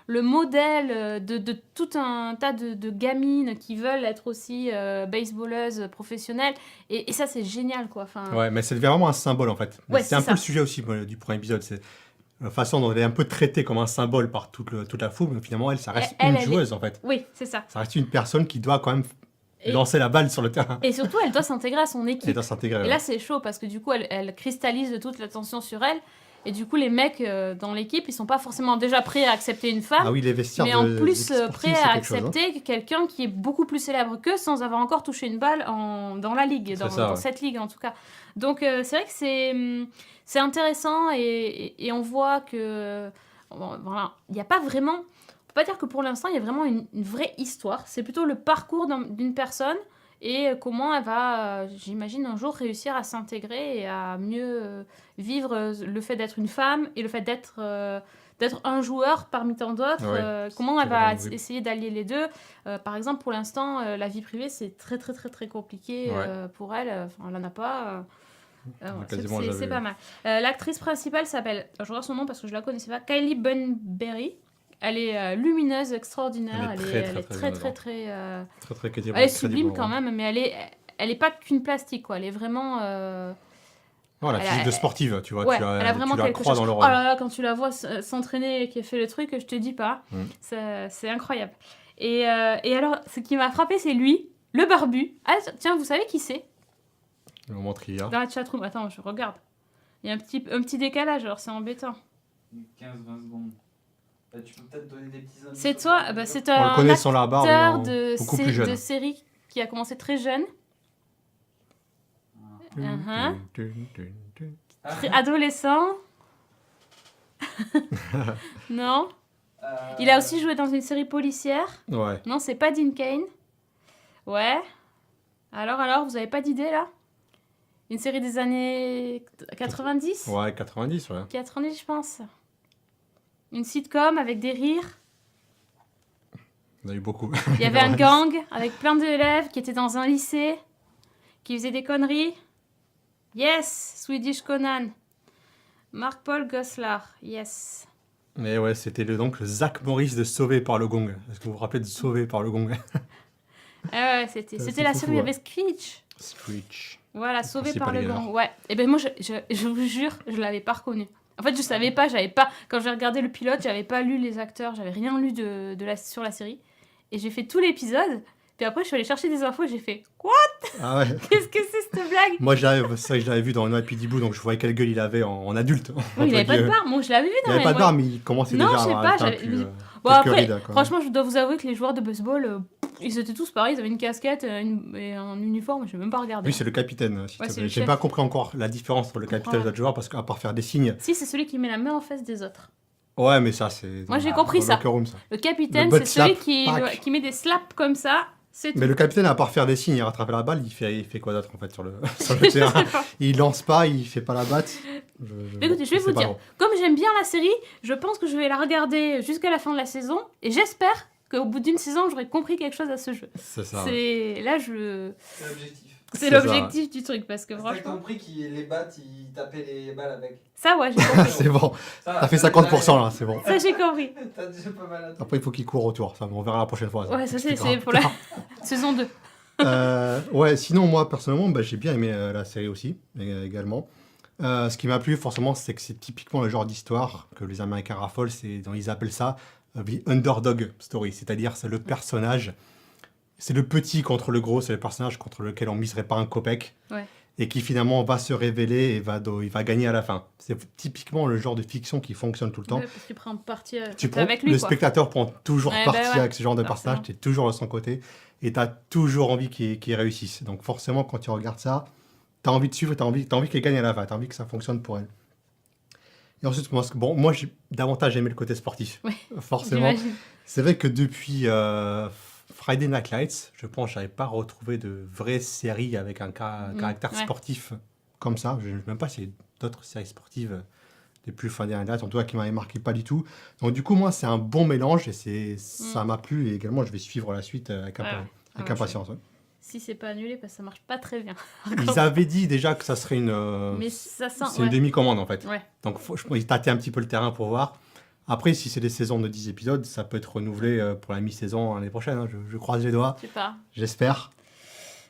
le modèle de tout un tas de gamines qui veulent être aussi baseballeuses professionnelles. Et ça, c'est génial, quoi. Enfin, Ouais, mais c'est vraiment un symbole, en fait. Ouais, c'est un c'est peu le ça. sujet aussi du premier épisode. C'est la façon dont elle est un peu traitée comme un symbole par toute la foule, mais finalement, ça reste Elle une est- joueuse, en fait. oui, c'est ça. Ça reste une personne qui doit quand même Et- lancer la balle sur le terrain. Et surtout, elle doit s'intégrer à son équipe. Et doit s'intégrer. Et là, c'est chaud parce que du coup, elle cristallise toute l'attention sur elle. Et du coup, les mecs dans l'équipe, ils sont pas forcément déjà prêts à accepter une femme. Ah oui, les vestiaires Mais de en des plus, équipes sportives, prêt c'est à quelque chose, hein. accepter quelqu'un qui est beaucoup plus célèbre qu'eux sans avoir encore touché une balle dans la ligue, C'est ça, dans ouais. cette ligue en tout cas. Donc c'est vrai que c'est intéressant et on voit que bon, voilà, il n'y a pas vraiment... On peut pas dire que pour l'instant, il y a vraiment une vraie histoire. C'est plutôt le parcours d'une personne et comment elle va, j'imagine, un jour réussir à s'intégrer et à mieux vivre le fait d'être une femme et le fait d'être un joueur parmi tant d'autres. Ouais, Comment c'est elle va vraiment essayer d'allier les deux. Par exemple, pour l'instant, la vie privée, c'est très compliqué pour elle. Enfin, elle n'en a pas. Quasiment c'est jamais pas vu. mal. L'actrice principale s'appelle, je regarde son nom parce que je la connaissais pas, Kylie Bunbury. Elle est lumineuse, extraordinaire. Elle est très très très crédible. elle est sublime quand même, mais elle est pas qu'une plastique, quoi. Elle est vraiment... Oh, la elle physique a- de sportive, tu vois. ouais, tu elle a vraiment tu la quelque crois chose. dans le Oh rôle. là là, quand tu la vois s'entraîner et qui a fait le truc, je te dis pas. C'est incroyable. Et alors, ce qui m'a frappé, c'est lui, le barbu. Ah, tiens, vous savez qui c'est? Le moment trivia. Dans la chatroom. Attends, je regarde. Il y a un petit décalage, alors c'est embêtant. 15-20 secondes. Bah, tu peux peut-être donner des petits indices. C'est sur toi, le bah, vidéo. c'est On le un connaît sans la barbe, acteur mais beaucoup de plus jeune. série qui a commencé très jeune, Ah. adolescent. Non. Il a aussi joué dans une série policière. Ouais. Non, c'est pas Dean Cain. Ouais. Alors, vous avez pas d'idée là? Une série des années 90? Ouais, 90, ouais. 90, je pense. Une sitcom avec des rires. On a eu beaucoup. Il y avait un gang avec plein d'élèves qui étaient dans un lycée, qui faisaient des conneries. Yes, Swedish Conan. Marc-Paul Gosselaar, yes. Mais ouais, c'était donc le Zach Morris de Sauvé par le Gong. Est-ce que vous vous rappelez de Sauvé par le Gong? Ah ouais, c'était C'est la fou, série, il y ouais. avait Screech. Screech. Voilà, Sauvé Principal par le gagnant. gang. Ouais. Et ben moi, je vous jure, je l'avais pas reconnu. En fait, je savais pas, quand j'ai regardé le pilote, j'avais pas lu les acteurs, j'avais rien lu sur la série. Et j'ai fait tout l'épisode. Puis après, je suis allée chercher des infos et j'ai fait quoi? Ah ouais. Qu'est-ce que c'est cette blague? Moi, c'est vrai que je l'avais vu dans NYPD Blue, donc je voyais quelle gueule il avait en adulte. Oui, il avait Entre pas de guillemets. barbe. Moi, je l'avais vu Il dans avait pas les de barbe, mais il commençait Non, déjà je sais à pas, avoir j'avais- quelques Bon, quelques après, rides, quoi. franchement, je dois vous avouer que les joueurs de baseball, Ils étaient tous pareils, ils avaient une casquette et un uniforme, je n'ai même pas regardé. Oui, c'est le capitaine. Ouais, c'est le J'ai chef. pas compris encore la différence entre le capitaine et les autres joueurs parce qu'à part faire des signes. Si, c'est celui qui met la main en face des autres. Ouais, mais ça, c'est. Moi, j'ai compris dans ça. Locker Room, ça. Le capitaine, Le butt c'est celui slap, qui met des slaps comme ça, c'est tout. Mais le capitaine, à part faire des signes et rattraper la balle, il fait quoi d'autre en fait sur le, sur le Je terrain? sais pas. Il lance pas, il fait pas la batte. Écoutez, je vais sais vous pas dire, trop. comme j'aime bien la série, je pense que je vais la regarder jusqu'à la fin de la saison et j'espère qu'au bout d'une saison, j'aurai compris quelque chose à ce jeu. C'est ça. C'est là, C'est l'objectif. c'est C'est l'objectif du truc parce que T'as franchement, compris qu'ils les battent, ils tapaient les balles avec. ça, ouais, j'ai compris. C'est bon. T'as fait 50% là, c'est bon. Ça, j'ai compris. T'as déjà pas mal à toi. Après, il faut qu'il court autour. Ça, on verra la prochaine fois. Ouais, ça, c'est expliquera. pour la saison 2. Ouais, sinon, moi, personnellement, bah, j'ai bien aimé la série aussi, également. Ce qui m'a plu, forcément, c'est que c'est typiquement le genre d'histoire que les Américains raffolent. Ils appellent ça the underdog story. C'est-à-dire, c'est le personnage, c'est le petit contre le gros, c'est le personnage contre lequel on miserait pas un copec. Ouais. Et qui finalement va se révéler et il va gagner à la fin. C'est typiquement le genre de fiction qui fonctionne tout le temps. Ouais, parce qu'il prend parti Tu prends, avec lui, le quoi. spectateur prend toujours Ouais, parti bah ouais, avec ce genre de forcément. personnage, tu es toujours de son côté et tu as toujours envie qu'il réussisse. Donc forcément, quand tu regardes ça, tu as envie de suivre, tu as envie qu'elle gagne à la fin, tu as envie que ça fonctionne pour elle. Et ensuite, moi j'ai davantage aimé le côté sportif. Ouais, Forcément. J'imagine. C'est vrai que depuis Friday Night Lights, je pense que je n'avais pas retrouvé de vraie série avec un caractère ouais. sportif comme ça. Je ne sais même pas s'il y a d'autres séries sportives depuis Friday Night Lights, en tout cas qui m'avaient marqué pas du tout. Donc du coup, moi, c'est un bon mélange et ça m'a plu. Et également, je vais suivre la suite avec Ouais, ouais. avec Ah, impatience. Ouais. Si c'est pas annulé, parce que ça marche pas très bien. Ils avaient dit déjà que ça serait Mais ça sent. c'est une demi-commande en fait. Ouais. Donc ils tâtaient un petit peu le terrain pour voir. Après, si c'est des saisons de 10 épisodes, ça peut être renouvelé pour la mi-saison l'année prochaine. Hein. Je croise les doigts, Je sais pas. j'espère.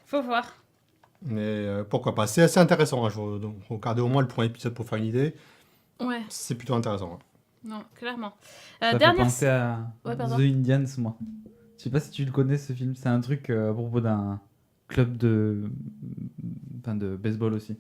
Faut voir. Mais pourquoi pas. C'est assez intéressant. Hein. Donc, regardez au moins le premier épisode pour faire une idée. Ouais, C'est plutôt intéressant. Hein. non, clairement. Ça fait Dernière. penser à Ouais, pardon. The Indians, moi. Je sais pas si tu le connais, ce film. C'est un truc à propos d'un club de baseball aussi.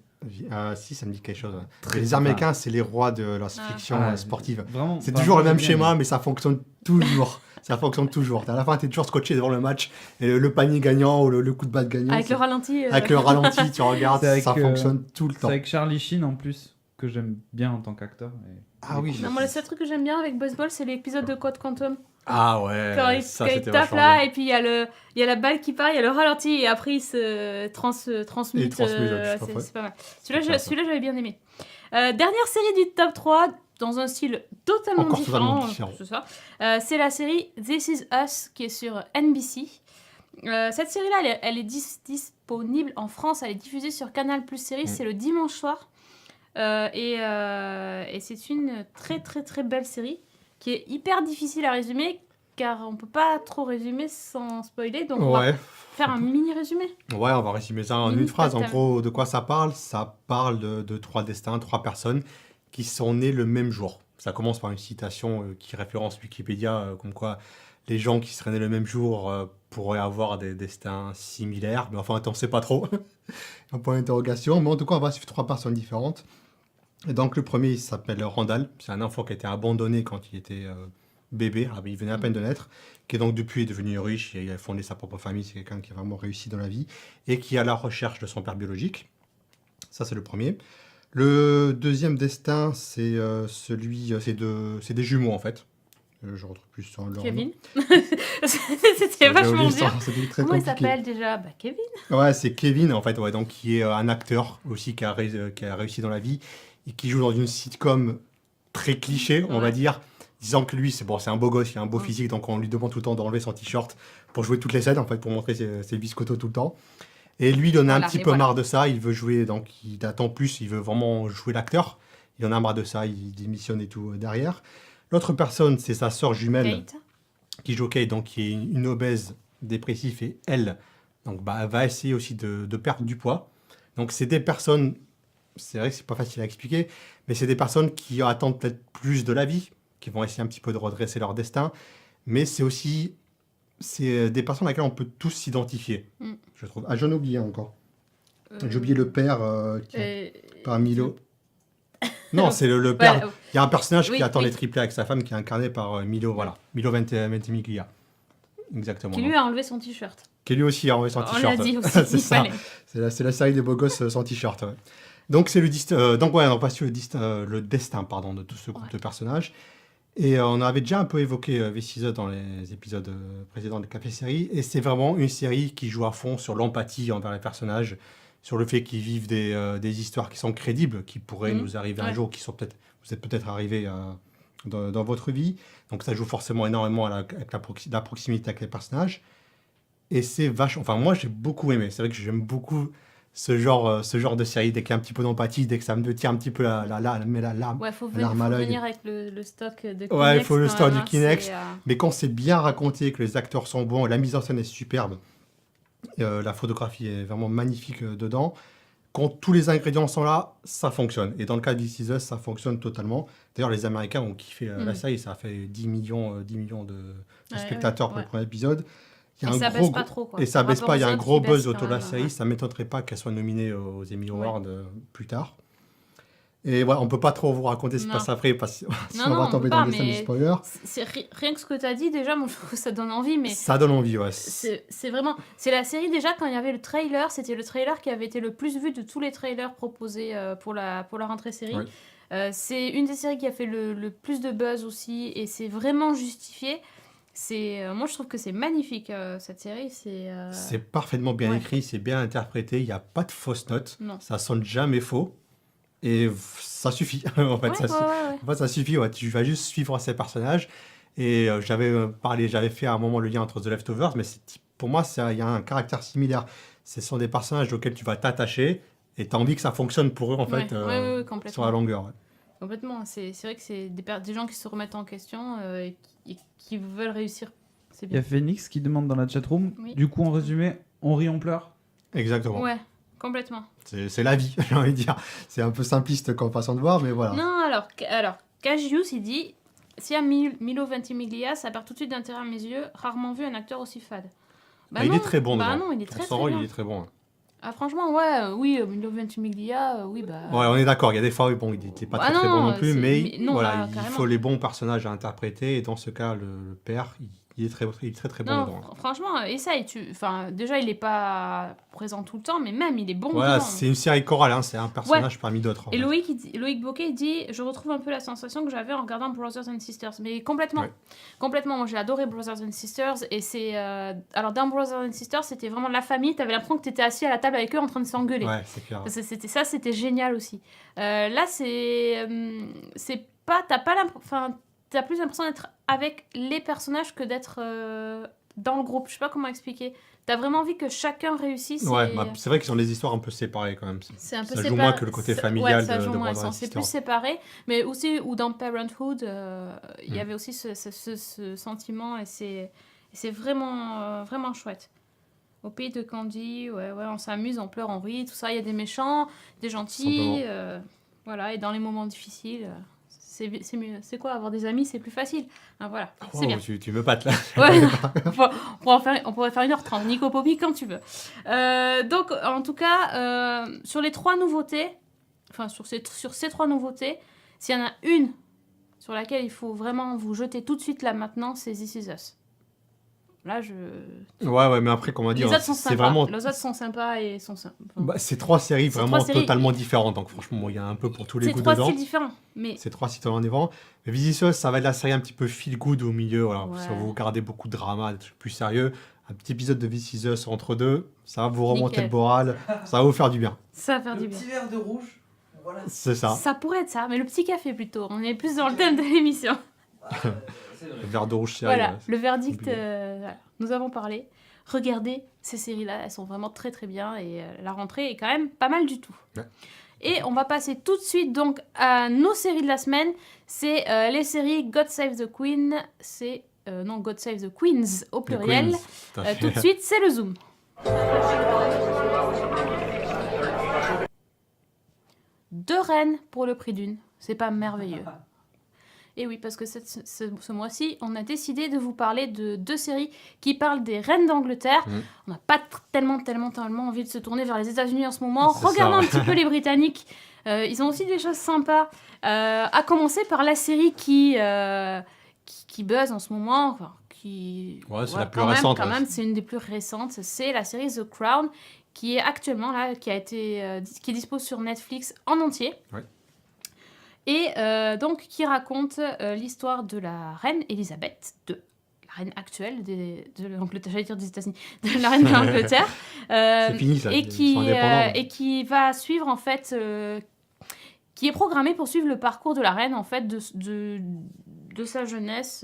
Si, ça me dit quelque chose. Ouais. Très Les sympa. Américains, c'est les rois de la fiction Ah, sportive. Vraiment. C'est enfin, toujours le moi, même j'aime schéma, bien, mais ça fonctionne toujours. Ça fonctionne toujours. À la fin, tu es toujours scotché devant le match. Et le panier gagnant ou le coup de batte gagnant. Avec le ralenti. Avec le ralenti, tu regardes, C'est avec, ça fonctionne tout le C'est temps. avec Charlie Sheen en plus, que j'aime bien en tant qu'acteur. et- Ah oui. Non, moi, le seul truc que j'aime bien avec baseball, c'est l'épisode de Code Quantum. Ah ouais. Quand il, ça, quand il c'était tape vachement là, bien. et puis il y a la balle qui part, il y a le ralenti, et après il se transmute. Il transmute, ouais, tout à fait. c'est pas mal. C'est bien, Celui-là, j'avais bien aimé. Dernière série du top 3, dans un style totalement Encore totalement différent. différent. C'est ça. C'est la série This Is Us, qui est sur NBC. Cette série-là, elle est disponible en France, elle est diffusée sur Canal Plus Série, c'est le dimanche soir. Et c'est une très très très belle série qui est hyper difficile à résumer car on peut pas trop résumer sans spoiler, donc on va Ouais. faire un mini résumé. Ouais, on va résumer ça en Mini une phrase. En totem. gros, de quoi ça parle? Ça parle de trois destins, trois personnes qui sont nées le même jour. Ça commence par une citation qui référence Wikipédia, comme quoi les gens qui seraient nés le même jour pourraient avoir des destins similaires. Mais enfin, on ne sait pas trop. Un point d'interrogation. Mais en tout cas, on va suivre trois personnes différentes. Et donc, le premier, il s'appelle Randall. C'est un enfant qui a été abandonné quand il était bébé. Ah, il venait à peine de naître. Qui est donc depuis devenu riche. Et il a fondé sa propre famille. C'est quelqu'un qui a vraiment réussi dans la vie. Et qui est à la recherche de son père biologique. Ça, c'est le premier. Le deuxième destin, c'est c'est des jumeaux, en fait. Je retrouve plus sur leur nom. Kevin. C'était vachement bien. C'était très Comment il compliqué. s'appelle déjà? Bah, Kevin. Ouais, c'est Kevin, en fait, ouais, donc, qui est un acteur aussi qui a réussi dans la vie et qui joue dans une sitcom très cliché, on Ouais. va dire, disant que lui, c'est un beau gosse, il a un beau physique, donc on lui demande tout le temps d'enlever son t-shirt pour jouer toutes les scènes, en fait, pour montrer ses biscottos tout le temps. Et lui, il en a un Voilà, petit et peu voilà. marre de ça, il veut jouer, donc il attend plus, il veut vraiment jouer l'acteur. Il en a marre de ça, il démissionne et tout derrière. L'autre personne, c'est sa sœur jumelle Kate. qui joue Kate, donc qui est une obèse dépressive, et elle, donc, elle va essayer aussi de perdre du poids. Donc c'est des personnes, c'est vrai que c'est pas facile à expliquer, mais c'est des personnes qui attendent peut-être plus de la vie, qui vont essayer un petit peu de redresser leur destin, mais c'est des personnes à laquelles on peut tous s'identifier, Mm. je trouve. Ah, j'en ai oublié encore. J'ai oublié le père qui par Milo. Non, c'est le père. Il y a un personnage Oui, qui attend oui. les triplés avec sa femme qui est incarné par Milo, voilà. Milo Ventimiglia. exactement. Qui lui a enlevé son t-shirt. Qui lui aussi a enlevé son On t-shirt. l'a dit aussi, C'est il ça. fallait. C'est la série des beaux gosses sans t-shirt. Ouais. Donc, on passe sur le destin de tout ce groupe de personnages. Et on avait déjà un peu évoqué V6 dans les épisodes précédents de Café Série. Et c'est vraiment une série qui joue à fond sur l'empathie envers les personnages, sur le fait qu'ils vivent des histoires qui sont crédibles, qui pourraient nous arriver un jour, vous êtes peut-être arrivés dans votre vie. Donc ça joue forcément énormément avec la proximité avec les personnages. Et c'est vachement... Enfin, moi, j'ai beaucoup aimé. C'est vrai que j'aime beaucoup ce genre de série. Dès qu'il y a un petit peu d'empathie, dès que ça me tire un petit peu la larme. Ouais, faut l'arme à l'œil. venir avec le stock de Kleenex. Ouais, il faut le quand stock même, du Kleenex. c'est, Mais quand c'est bien raconté, que les acteurs sont bons, la mise en scène est superbe, la photographie est vraiment magnifique dedans. Quand tous les ingrédients sont là, ça fonctionne. Et dans le cas de This Is Us, ça fonctionne totalement. D'ailleurs, les Américains ont kiffé la série. Ça a fait 10 millions de spectateurs pour le premier épisode. Et ça baisse pas trop, quoi. Et ça Par baisse rapport pas, il y a aux un autres, gros ils buzz baissent autour de la quand même, série. ouais. Ça ne m'étonnerait pas qu'elle soit nominée aux Emmy Awards plus tard. Et voilà, on peut pas trop vous raconter ce qui Non. passe après, parce que Non, on non, va on tomber peut dans pas, les scènes du mais spoiler. Rien que ce que tu as dit, déjà, moi, je trouve que ça donne envie, mais Ça donne envie, ouais. c'est vraiment... C'est la série, déjà, quand il y avait le trailer, c'était le trailer qui avait été le plus vu de tous les trailers proposés pour la rentrée série. Ouais. C'est une des séries qui a fait le plus de buzz aussi, et c'est vraiment justifié. Moi, je trouve que c'est magnifique, cette série. C'est parfaitement bien Ouais. écrit, c'est bien interprété, il n'y a pas de fausses notes, Non. ça sonne jamais faux. Et ça suffit, en fait. Ouais. En fait, ça suffit, ouais. Tu vas juste suivre ces personnages. Et j'avais fait à un moment le lien entre The Leftovers, mais pour moi, il y a un caractère similaire. Ce sont des personnages auxquels tu vas t'attacher et tu as envie que ça fonctionne pour eux, en fait, Ouais, complètement. sur la longueur. Ouais. Complètement. C'est vrai que c'est des gens qui se remettent en question et qui veulent réussir. C'est Il y a bien. Phoenix qui demande dans la chatroom. Oui. Du coup, en résumé, on rit, on pleure. Exactement. Ouais, complètement. C'est la vie, j'ai envie de dire. C'est un peu simpliste comme façon de voir, mais voilà. Non, alors Cagius, il dit s'il y a Milo Ventimiglia, ça perd tout de suite d'intérêt à mes yeux. Rarement vu un acteur aussi fade. Il est très bon Bah dedans. non, il est Pour très son très rôle, bien. il est très bon. Ah, franchement, oui, Milo Ventimiglia, oui, bah. Ouais, on est d'accord. Il y a des fois, bon, il n'était pas Bah très non, bon non plus, mais non, voilà, bah, il carrément. faut les bons personnages à interpréter. Et dans ce cas, le père, il est très très bon Non, dedans. franchement, essaye. Déjà, il est pas présent tout le temps, mais même, il est bon Voilà, dedans. c'est une série chorale, hein, c'est un personnage parmi d'autres. en Et fait. Loïc Bocquet il dit je retrouve un peu la sensation que j'avais en regardant Brothers and Sisters, mais complètement. Ouais. Complètement, moi j'ai adoré Brothers and Sisters et c'est alors dans Brothers and Sisters, c'était vraiment la famille, t'avais l'impression que t'étais assis à la table avec eux en train de s'engueuler. Ouais, c'est clair. C'était génial aussi. Là c'est pas t'as plus l'impression d'être avec les personnages que d'être dans le groupe. Je sais pas comment expliquer. T'as vraiment envie que chacun réussisse. Ouais, et- bah, c'est vrai qu'ils ont des histoires un peu séparées quand même. c'est un peu Ça joue séparé. moins que le côté familial ça de joue moins, Brothers and c'est Sisters. plus séparé, mais aussi ou dans Parenthood, il y avait aussi ce sentiment et c'est vraiment vraiment chouette. Au pays de Candy, ouais, on s'amuse, on pleure, on rit, tout ça. Il y a des méchants, des gentils, voilà. Et dans les moments difficiles, c'est mieux. C'est quoi avoir des amis, c'est plus facile. Ah, voilà, c'est Oh, bien. tu me battes là. Ouais, on pourrait faire 1h30. Nico Poppy, quand tu veux. Donc, en tout cas, sur les 3 nouveautés, enfin, sur ces 3 nouveautés, s'il y en a une sur laquelle il faut vraiment vous jeter tout de suite là maintenant, c'est This Is Us. Là, Ouais, mais après, comme on dit, les autres sont c'est sympas. vraiment. Les autres sont sympas et sont sympas. Bah, c'est 3 séries C'est vraiment 3 séries. totalement différentes. Donc, franchement, il y a un peu pour tous les C'est goûts 3 dedans. styles différents, mais C'est 3 sites en différents. Mais This Is Us, ça va être la série un petit peu feel good au milieu. Voilà. Ouais. Si vous regardez beaucoup de drama, des trucs plus sérieux, un petit épisode de This Is Us entre deux, ça va vous remonter Nickel. le moral, ça va vous faire du bien. ça va faire du Le bien. petit verre de rouge, voilà. C'est ça. Ça pourrait être ça, mais le petit café plutôt. On est plus dans le thème de l'émission. C'est vrai. Le verre de rouge série. Voilà, ouais. le verdict, oublié. voilà. Nous avons parlé. Regardez ces séries-là, elles sont vraiment très très bien et la rentrée est quand même pas mal du tout. Ouais. Et on va passer tout de suite donc à nos séries de la semaine. C'est les séries God Save the Queen, non God Save the Queens au Les pluriel. Queens, tout à Tout de fait. suite, c'est le zoom. Deux reines pour le prix d'une, c'est pas merveilleux. Et oui, parce que ce mois-ci, on a décidé de vous parler de 2 séries qui parlent des reines d'Angleterre. On n'a pas tellement envie de se tourner vers les États-Unis en ce moment. C'est Regardons ça, un ouais. petit peu les Britanniques. Ils ont aussi des choses sympas. À commencer par la série qui buzz en ce moment, enfin, Ouais, c'est la plus quand même, récente, quand ouais. même, c'est une des plus récentes. C'est la série The Crown, qui est actuellement là, qui est dispo sur Netflix en entier. Ouais. Et donc, qui raconte l'histoire de la reine Elisabeth II, la reine actuelle de l'Angleterre, j'allais dire des États-Unis, de la reine d'Angleterre. C'est fini, ça. Et Ils sont indépendants. et qui va suivre, en fait, qui est programmée pour suivre le parcours de la reine, en fait, de sa jeunesse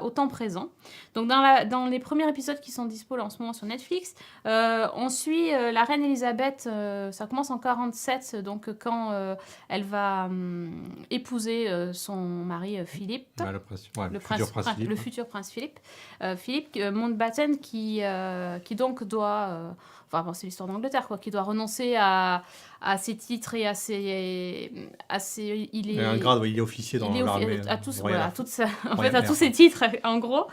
au temps présent. Donc, dans les premiers épisodes qui sont dispo là, en ce moment sur Netflix, on suit la reine Elisabeth, ça commence en 47, donc quand elle va épouser son mari Philippe. Ouais, le futur prince Philippe. Philippe Mountbatten qui donc doit... Enfin, bon, c'est l'histoire d'Angleterre, quoi, qui doit renoncer à ses titres et à ses il est un grade, il est officier dans l'armée. à tous Royale. ses titres, en gros,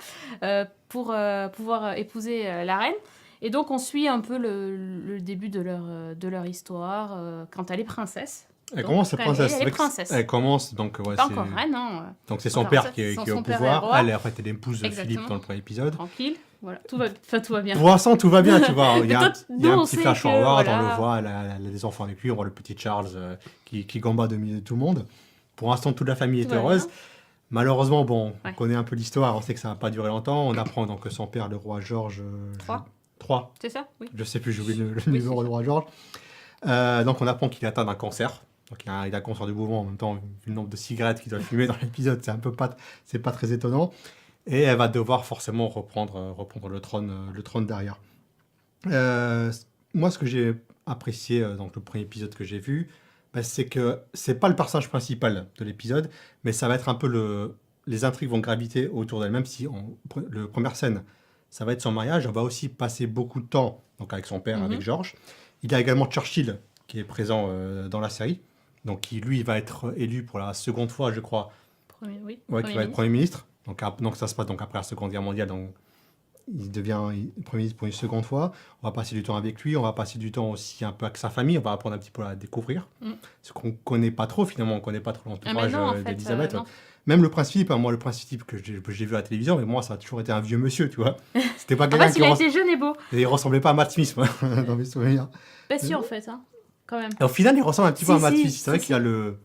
pour pouvoir épouser la reine. Et donc, on suit un peu le début de leur histoire quand elle est princesse. Elle commence princesse. Elle est princesse. Elle commence, donc... Ouais, pas encore reine, hein. Donc, c'est son père qui est au pouvoir. Elle, en fait, elle épouse Exactement. Philippe dans le premier épisode. Tranquille. Voilà, tout va bien. Pour l'instant, tout va bien, tu vois. Il y a un on petit sait flash que, forward, voilà. on le voit, elle a des enfants avec lui, on voit le petit Charles qui gambade au milieu de tout le monde. Pour l'instant, toute la famille Tout est va heureuse. bien. Malheureusement, bon, on Ouais. connaît un peu l'histoire, on sait que ça va pas durer longtemps. On apprend donc que son père, le roi George... 3. C'est ça? Oui. Je sais plus, j'ai oublié le Oui, numéro c'est du roi George. Donc, on apprend qu'il est atteint d'un cancer. Donc, il a un cancer du poumon en même temps, vu le nombre de cigarettes qu'il doit fumer dans l'épisode, c'est pas très étonnant. Et elle va devoir forcément reprendre le trône derrière. Moi, ce que j'ai apprécié dans le premier épisode que j'ai vu, c'est que c'est pas le personnage principal de l'épisode, mais ça va être un peu les intrigues vont graviter autour d'elle, même si la première scène, ça va être son mariage. On va aussi passer beaucoup de temps donc avec son père, avec George. Il y a également Churchill qui est présent dans la série, donc qui lui va être élu pour la seconde fois, je crois. Qui va être Premier ministre. Donc ça se passe donc après la Seconde Guerre mondiale, donc il devient Premier ministre pour une seconde fois. On va passer du temps avec lui, on va passer du temps aussi un peu avec sa famille, on va apprendre un petit peu à la découvrir. Ce qu'on ne connaît pas trop finalement, on ne connaît pas trop l'entourage d'Elisabeth. Même le prince Philippe, moi le prince Philippe que j'ai vu à la télévision, mais moi ça a toujours été un vieux monsieur, tu vois. C'était pas quelqu'un il a été jeune et beau. Et il ressemblait pas à Matt Smith, moi, dans mes souvenirs. Pas sûr en fait, hein, quand même. Et au final, il ressemble un petit peu à Matt Smith. C'est vrai si. qu'il a le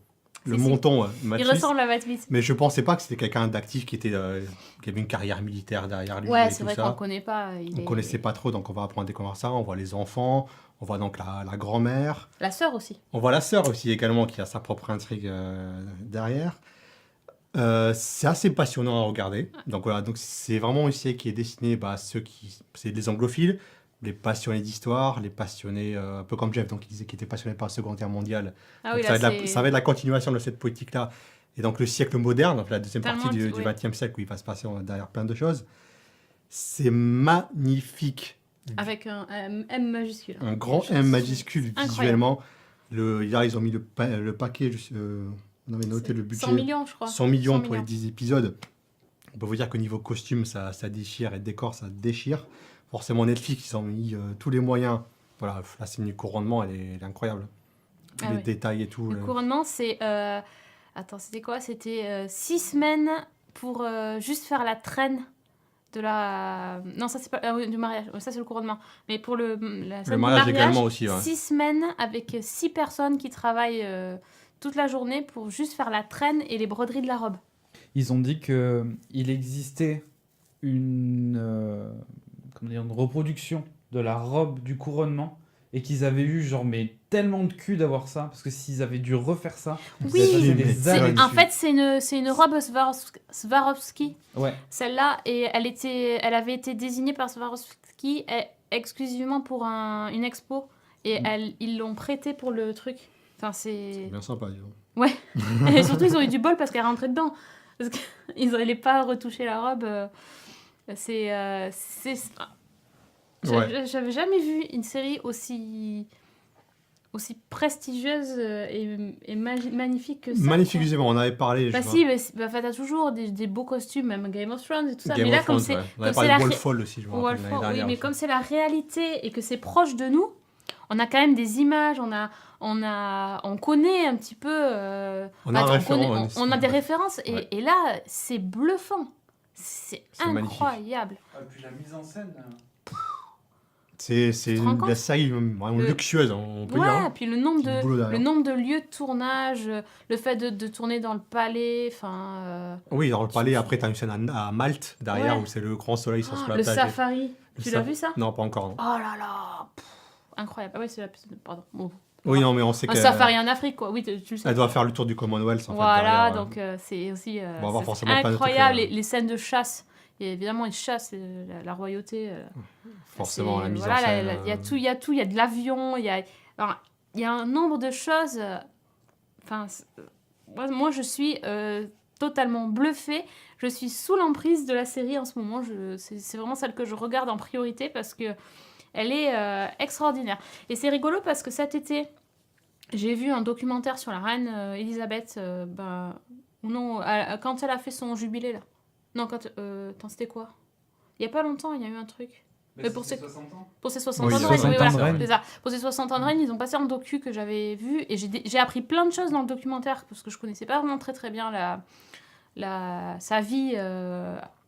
menton Matt Il Smith. ressemble à Matt Smith. Mais je pensais pas que c'était quelqu'un d'actif qui avait une carrière militaire derrière lui. Ouais, et c'est tout vrai ça. qu'on ne connaît pas. On connaissait pas trop, donc on va apprendre à découvrir ça. On voit les enfants, on voit donc la grand-mère. La sœur aussi. On voit la sœur aussi également qui a sa propre intrigue derrière. C'est assez passionnant à regarder. Donc voilà, donc c'est vraiment une série qui est destinée à ceux c'est des anglophiles, les passionnés d'histoire, les passionnés un peu comme Jeff, donc il disait qu'il était passionné par la Seconde Guerre mondiale. Ah oui, ça va être la continuation de cette politique-là. Et donc le siècle moderne, donc la deuxième partie du XXe siècle où il va se passer derrière plein de choses. C'est magnifique. Avec un M majuscule. Un grand M majuscule visuellement. Incroyable. Ils ont mis le paquet, on avait noté le budget. 100 millions, je crois. 100 millions pour les 10 épisodes. On peut vous dire qu'au niveau costume, ça déchire, et décor, ça déchire. Forcément, Netflix, ils ont mis tous les moyens. Voilà, la scène du couronnement, elle est incroyable. Les détails et tout. Le couronnement, c'est... Attends, c'était quoi? C'était 6 semaines pour juste faire la traîne de la... Non, ça, c'est pas... du mariage. Ça, c'est le couronnement. Mais pour la scène le mariage également aussi, ouais. 6 semaines avec 6 personnes qui travaillent toute la journée pour juste faire la traîne et les broderies de la robe. Ils ont dit qu'il existait une reproduction de la robe du couronnement et qu'ils avaient eu tellement de cul d'avoir ça, parce que s'ils avaient dû refaire ça, en fait c'est une robe Swarovski. Ouais. Celle-là, et elle avait été désignée par Swarovski exclusivement pour une expo, et ils l'ont prêtée pour le truc. Enfin, c'est bien sympa, disons. Ouais. Et surtout ils ont eu du bol parce qu'elle rentrait dedans, parce qu'ils n'allaient pas retoucher la robe. J'avais jamais vu une série aussi prestigieuse et magnifique que ça. Magnifique, justement, on avait parlé. T'as toujours des beaux costumes, même Game of Thrones et tout ça. Game mais là, of Thrones, comme on avait parlé de Wolfhall aussi, je me rappelle, l'année dernière. Oui, mais comme c'est la réalité et que c'est proche de nous, on a quand même des images, on connaît un petit peu. On a des références. Et là, c'est bluffant. C'est C'est magnifique. incroyable. Ah, puis la mise en scène. C'est te rends compte la série vraiment Le- luxueuse, on peut dire. Ouais, Hein. puis le nombre Petit boulot de, derrière. le nombre de lieux de tournage, le fait de tourner dans le palais, enfin... Oui, dans le palais, après, tu as une scène à Malte, derrière, Ouais. où c'est le grand soleil sur la le plage. safari, Le tu l'as saf- vu ça? Non, pas encore. Non. Oh là là, incroyable. Ah oui, c'est l'épisode, pardon. Bon. Oui, non, mais on sait Un qu'elle safari en Afrique, quoi. Oui, tu le sais. doit faire le tour du Commonwealth, en fait, Voilà, derrière. donc c'est aussi On va avoir c'est forcément plein de trucs, incroyable, les scènes de chasse. Et évidemment, ils chassent la royauté. Forcément, la mise en voilà, scène. il y a tout, il y a de l'avion, alors, il y a un nombre de choses. Enfin, moi, je suis totalement bluffée. Je suis sous l'emprise de la série en ce moment. C'est vraiment celle que je regarde en priorité parce que elle est extraordinaire. Et c'est rigolo parce que cet été, j'ai vu un documentaire sur la reine Elisabeth. Non, quand elle a fait son jubilé là. Non, attends, c'était quoi? Il y a pas longtemps, il y a eu un truc. Mais pour ses ses- 60 ans. Pour ses 60 Oui, ans de 60 reine, oui, ans de voilà, reine. c'est ça. Pour ses 60 ans de reine, ils ont passé un docu que j'avais vu et j'ai appris plein de choses dans le documentaire parce que je connaissais pas vraiment très très bien sa vie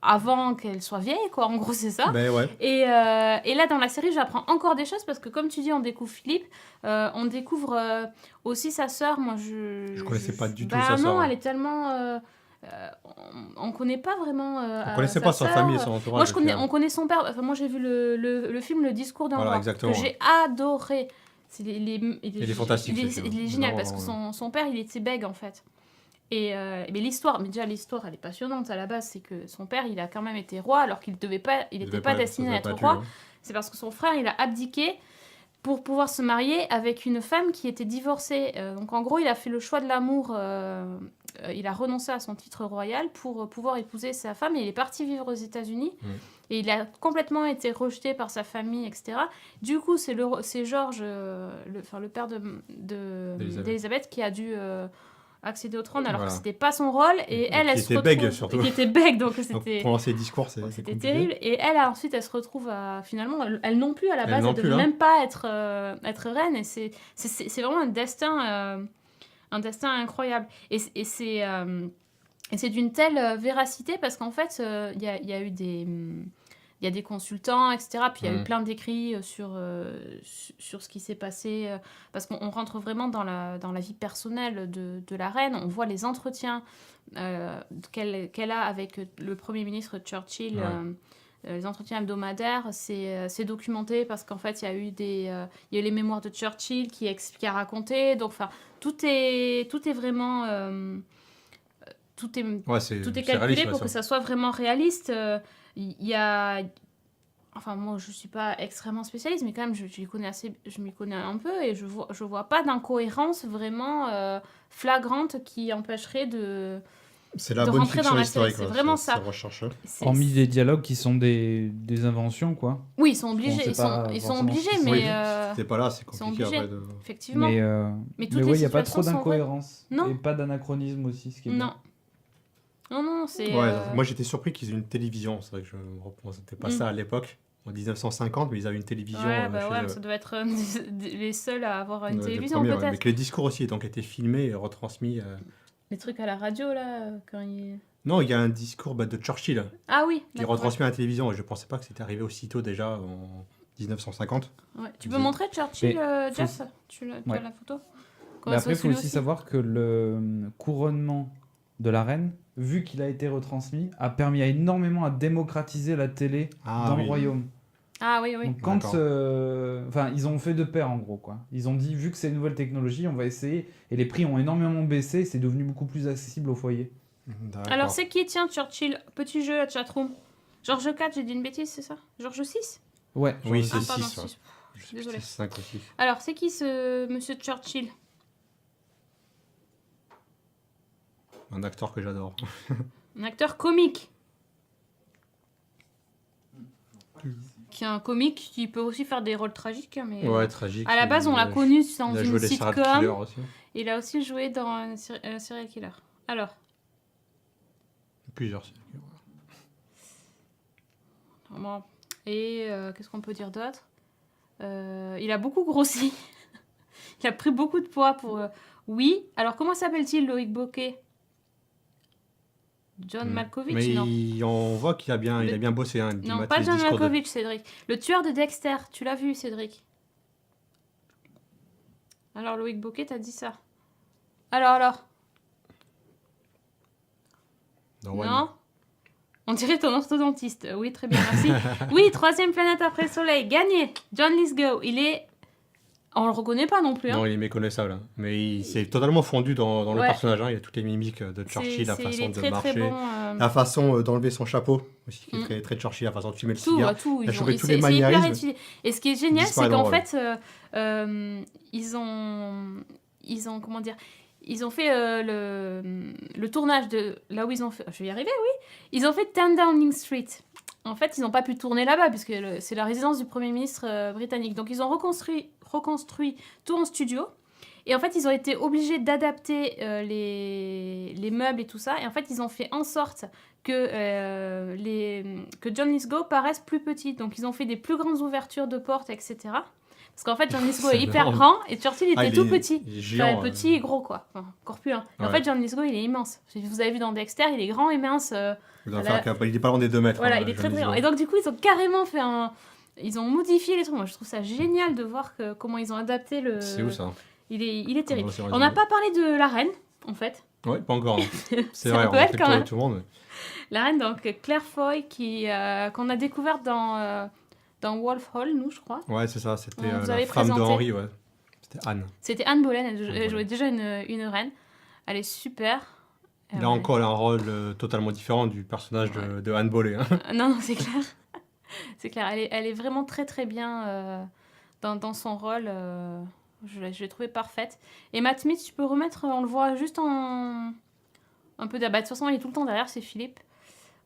avant qu'elle soit vieille, quoi. En gros, c'est ça. Ben ouais. Et là, dans la série, j'apprends encore des choses parce que, comme tu dis, on découvre Philippe, on découvre aussi sa sœur. Moi, Je connaissais pas du tout bah sa sœur, non, hein. elle est tellement. On connaît pas vraiment. On connaissait pas sa sœur. famille et son entourage. Moi, on connaît son père. Enfin, moi, j'ai vu le film Le Discours d'un Voilà, roi, exactement, que j'ai adoré. Il est fantastique, Il ce est, film. génial Vraiment, parce que son père, il était bègue en fait. Mais l'histoire, mais déjà l'histoire, elle est passionnante à la base. C'est que son père, il a quand même été roi alors qu'il n'était pas destiné à être roi. C'est parce que son frère, il a abdiqué pour pouvoir se marier avec une femme qui était divorcée. Donc en gros, il a fait le choix de l'amour. Il a renoncé à son titre royal pour pouvoir épouser sa femme et il est parti vivre aux États-Unis. Et il a complètement été rejeté par sa famille, etc. Du coup, c'est George, le père d'Elisabeth, qui a dû accéder au trône alors Voilà. que c'était pas son rôle. Et elle Qui se était retrouve... bègue, surtout. Qui était bègue, donc Donc, c'était... pendant ses discours, c'est C'était compliqué. terrible. Et elle, ensuite, elle se retrouve à... Finalement, elle non plus, à la Elle base, non elle plus, devait hein. même pas être reine. Et c'est vraiment un destin incroyable. Et c'est d'une telle véracité parce qu'en fait, il y a eu des consultants, etc. Puis il y a eu plein d'écrits sur ce qui s'est passé. Parce qu'on rentre vraiment dans la vie personnelle de la reine. On voit les entretiens qu'elle a avec le Premier ministre Churchill. Les entretiens hebdomadaires, c'est documenté parce qu'en fait, il y a eu les mémoires de Churchill qui a raconté. Donc, enfin, tout est vraiment... tout est calculé réaliste, pour ça. que ça soit vraiment réaliste. Il y a... Enfin, moi, je suis pas extrêmement spécialiste, mais quand même, je m'y connais un peu et je vois pas d'incohérence vraiment flagrante qui empêcherait de C'est la de bonne rentrer dans fiction la série. historique. C'est quoi. vraiment C'est ça. rechercheux. Hormis des dialogues qui sont des inventions, quoi. Oui, ils sont obligés. sait pas Ils sont forcément obligés, ce qui mais Oui, si t'es pas là, c'est ils sont compliqué obligés. après de... effectivement. Mais toutes ouais, les il n'y a pas trop situations sont vraies. d'incohérence. Non. Et pas d'anachronisme aussi, ce qui est bien. Non, c'est... Ouais, moi j'étais surpris qu'ils aient une télévision. C'est vrai que c'était pas ça à l'époque. En 1950, mais ils avaient une télévision. Ouais, chez mais ça doit être les seuls à avoir une les télévision, premiers, ouais. peut-être. Mais que les discours aussi donc étaient filmés et retransmis. Les trucs à la radio, là, quand il... Non, il y a un discours de Churchill Ah oui, qui est retransmis à la télévision. Et je pensais pas que c'était arrivé aussitôt déjà en 1950. Ouais. Tu peux montrer Churchill, Mais Jeff? Tu as Ouais. la photo? Mais après, il faut aussi savoir que le couronnement de la reine, vu qu'il a été retransmis, a permis énormément à démocratiser la télé dans le royaume. Ah oui. Donc quand, D'accord. ils ont fait de pair en gros, quoi. Ils ont dit, vu que c'est une nouvelle technologie, on va essayer. Et les prix ont énormément baissé, c'est devenu beaucoup plus accessible au foyer. D'accord. Alors, c'est qui, tiens, Churchill? Petit jeu à chatroom. George IV, j'ai dit une bêtise, c'est ça? George VI? Ouais. Oui, genre- c'est pardon, 6. six. Désolée. C'est 5 aussi. Alors, c'est qui ce monsieur Churchill? Un acteur que j'adore. Un acteur comique. Qui est un comique qui peut aussi faire des rôles tragiques, mais... Ouais, tragique. À la base, on l'a connu dans Il a une joué les serial sitcom. killers aussi. Il a aussi joué dans un serial killer. Alors, Plusieurs serial killers. bon. Et qu'est-ce qu'on peut dire d'autre? Il a beaucoup grossi. Il a pris beaucoup de poids pour... Oui. Alors, comment s'appelle-t-il, Loïc Bocquet? John Malkovich, Mais non. on voit qu'il a bien bossé. Hein, Non, pas John Malkovich, Cédric. Le tueur de Dexter, tu l'as vu, Cédric? Alors, Loïc Bouquet, t'as dit ça. Alors Non. On dirait ton orthodontiste. Oui, très bien, merci. Oui, 3e planète après le soleil, gagné. John Lithgow, il est... On le reconnaît pas non plus. Hein. Non, il est méconnaissable. Hein. Mais il s'est totalement fondu dans le personnage. Hein. Il y a toutes les mimiques de Churchill, la façon de marcher, très bon, la façon d'enlever son chapeau, aussi, qui est très, très Churchill, la façon de fumer le cigare. Tout. Il a chopé tous les maniérismes. Et ce qui est génial, c'est qu'en fait, ils ont comment dire, ils ont fait le tournage de là où ils ont fait. Je vais y arriver, oui. Ils ont fait 10 Downing Street. En fait, ils n'ont pas pu tourner là-bas puisque c'est la résidence du Premier ministre britannique. Donc, ils ont reconstruit tout en studio. Et en fait, ils ont été obligés d'adapter les meubles et tout ça. Et en fait, ils ont fait en sorte que John Lithgow paraisse plus petit. Donc, ils ont fait des plus grandes ouvertures de portes, etc. Parce qu'en fait, John Lithgow est hyper grand et Churchill était tout petit. Il est géant, petit et gros, quoi. Enfin, corpulent. En fait, John Lithgow, il est immense. Vous avez vu dans Dexter, il est grand et mince. Il est pas loin des 2 mètres. Voilà, il est très très grand. Et donc, du coup, ils ont carrément fait Ils ont modifié les trucs. Moi, je trouve ça génial de voir comment ils ont adapté le... C'est où, ça? Il est terrible. On n'a pas parlé de la reine, en fait. Oui, pas encore. C'est vrai, un peu elle, quand même. Tout le monde. La reine, donc, Claire Foy, qu'on a découverte dans Wolf Hall, nous, je crois. Ouais, c'est ça. C'était la femme de Henry, ouais. C'était Anne. C'était Anne Boleyn. Elle jouait déjà une reine. Elle est super. Là encore, elle a un rôle totalement différent du personnage de Anne Boleyn. Hein. Non, c'est clair. C'est clair. Elle est vraiment très, très bien dans son rôle. Je l'ai trouvée parfaite. Et Matt Smith, tu peux remettre... On le voit juste un peu... Bah, de toute façon, il est tout le temps derrière, c'est Philippe.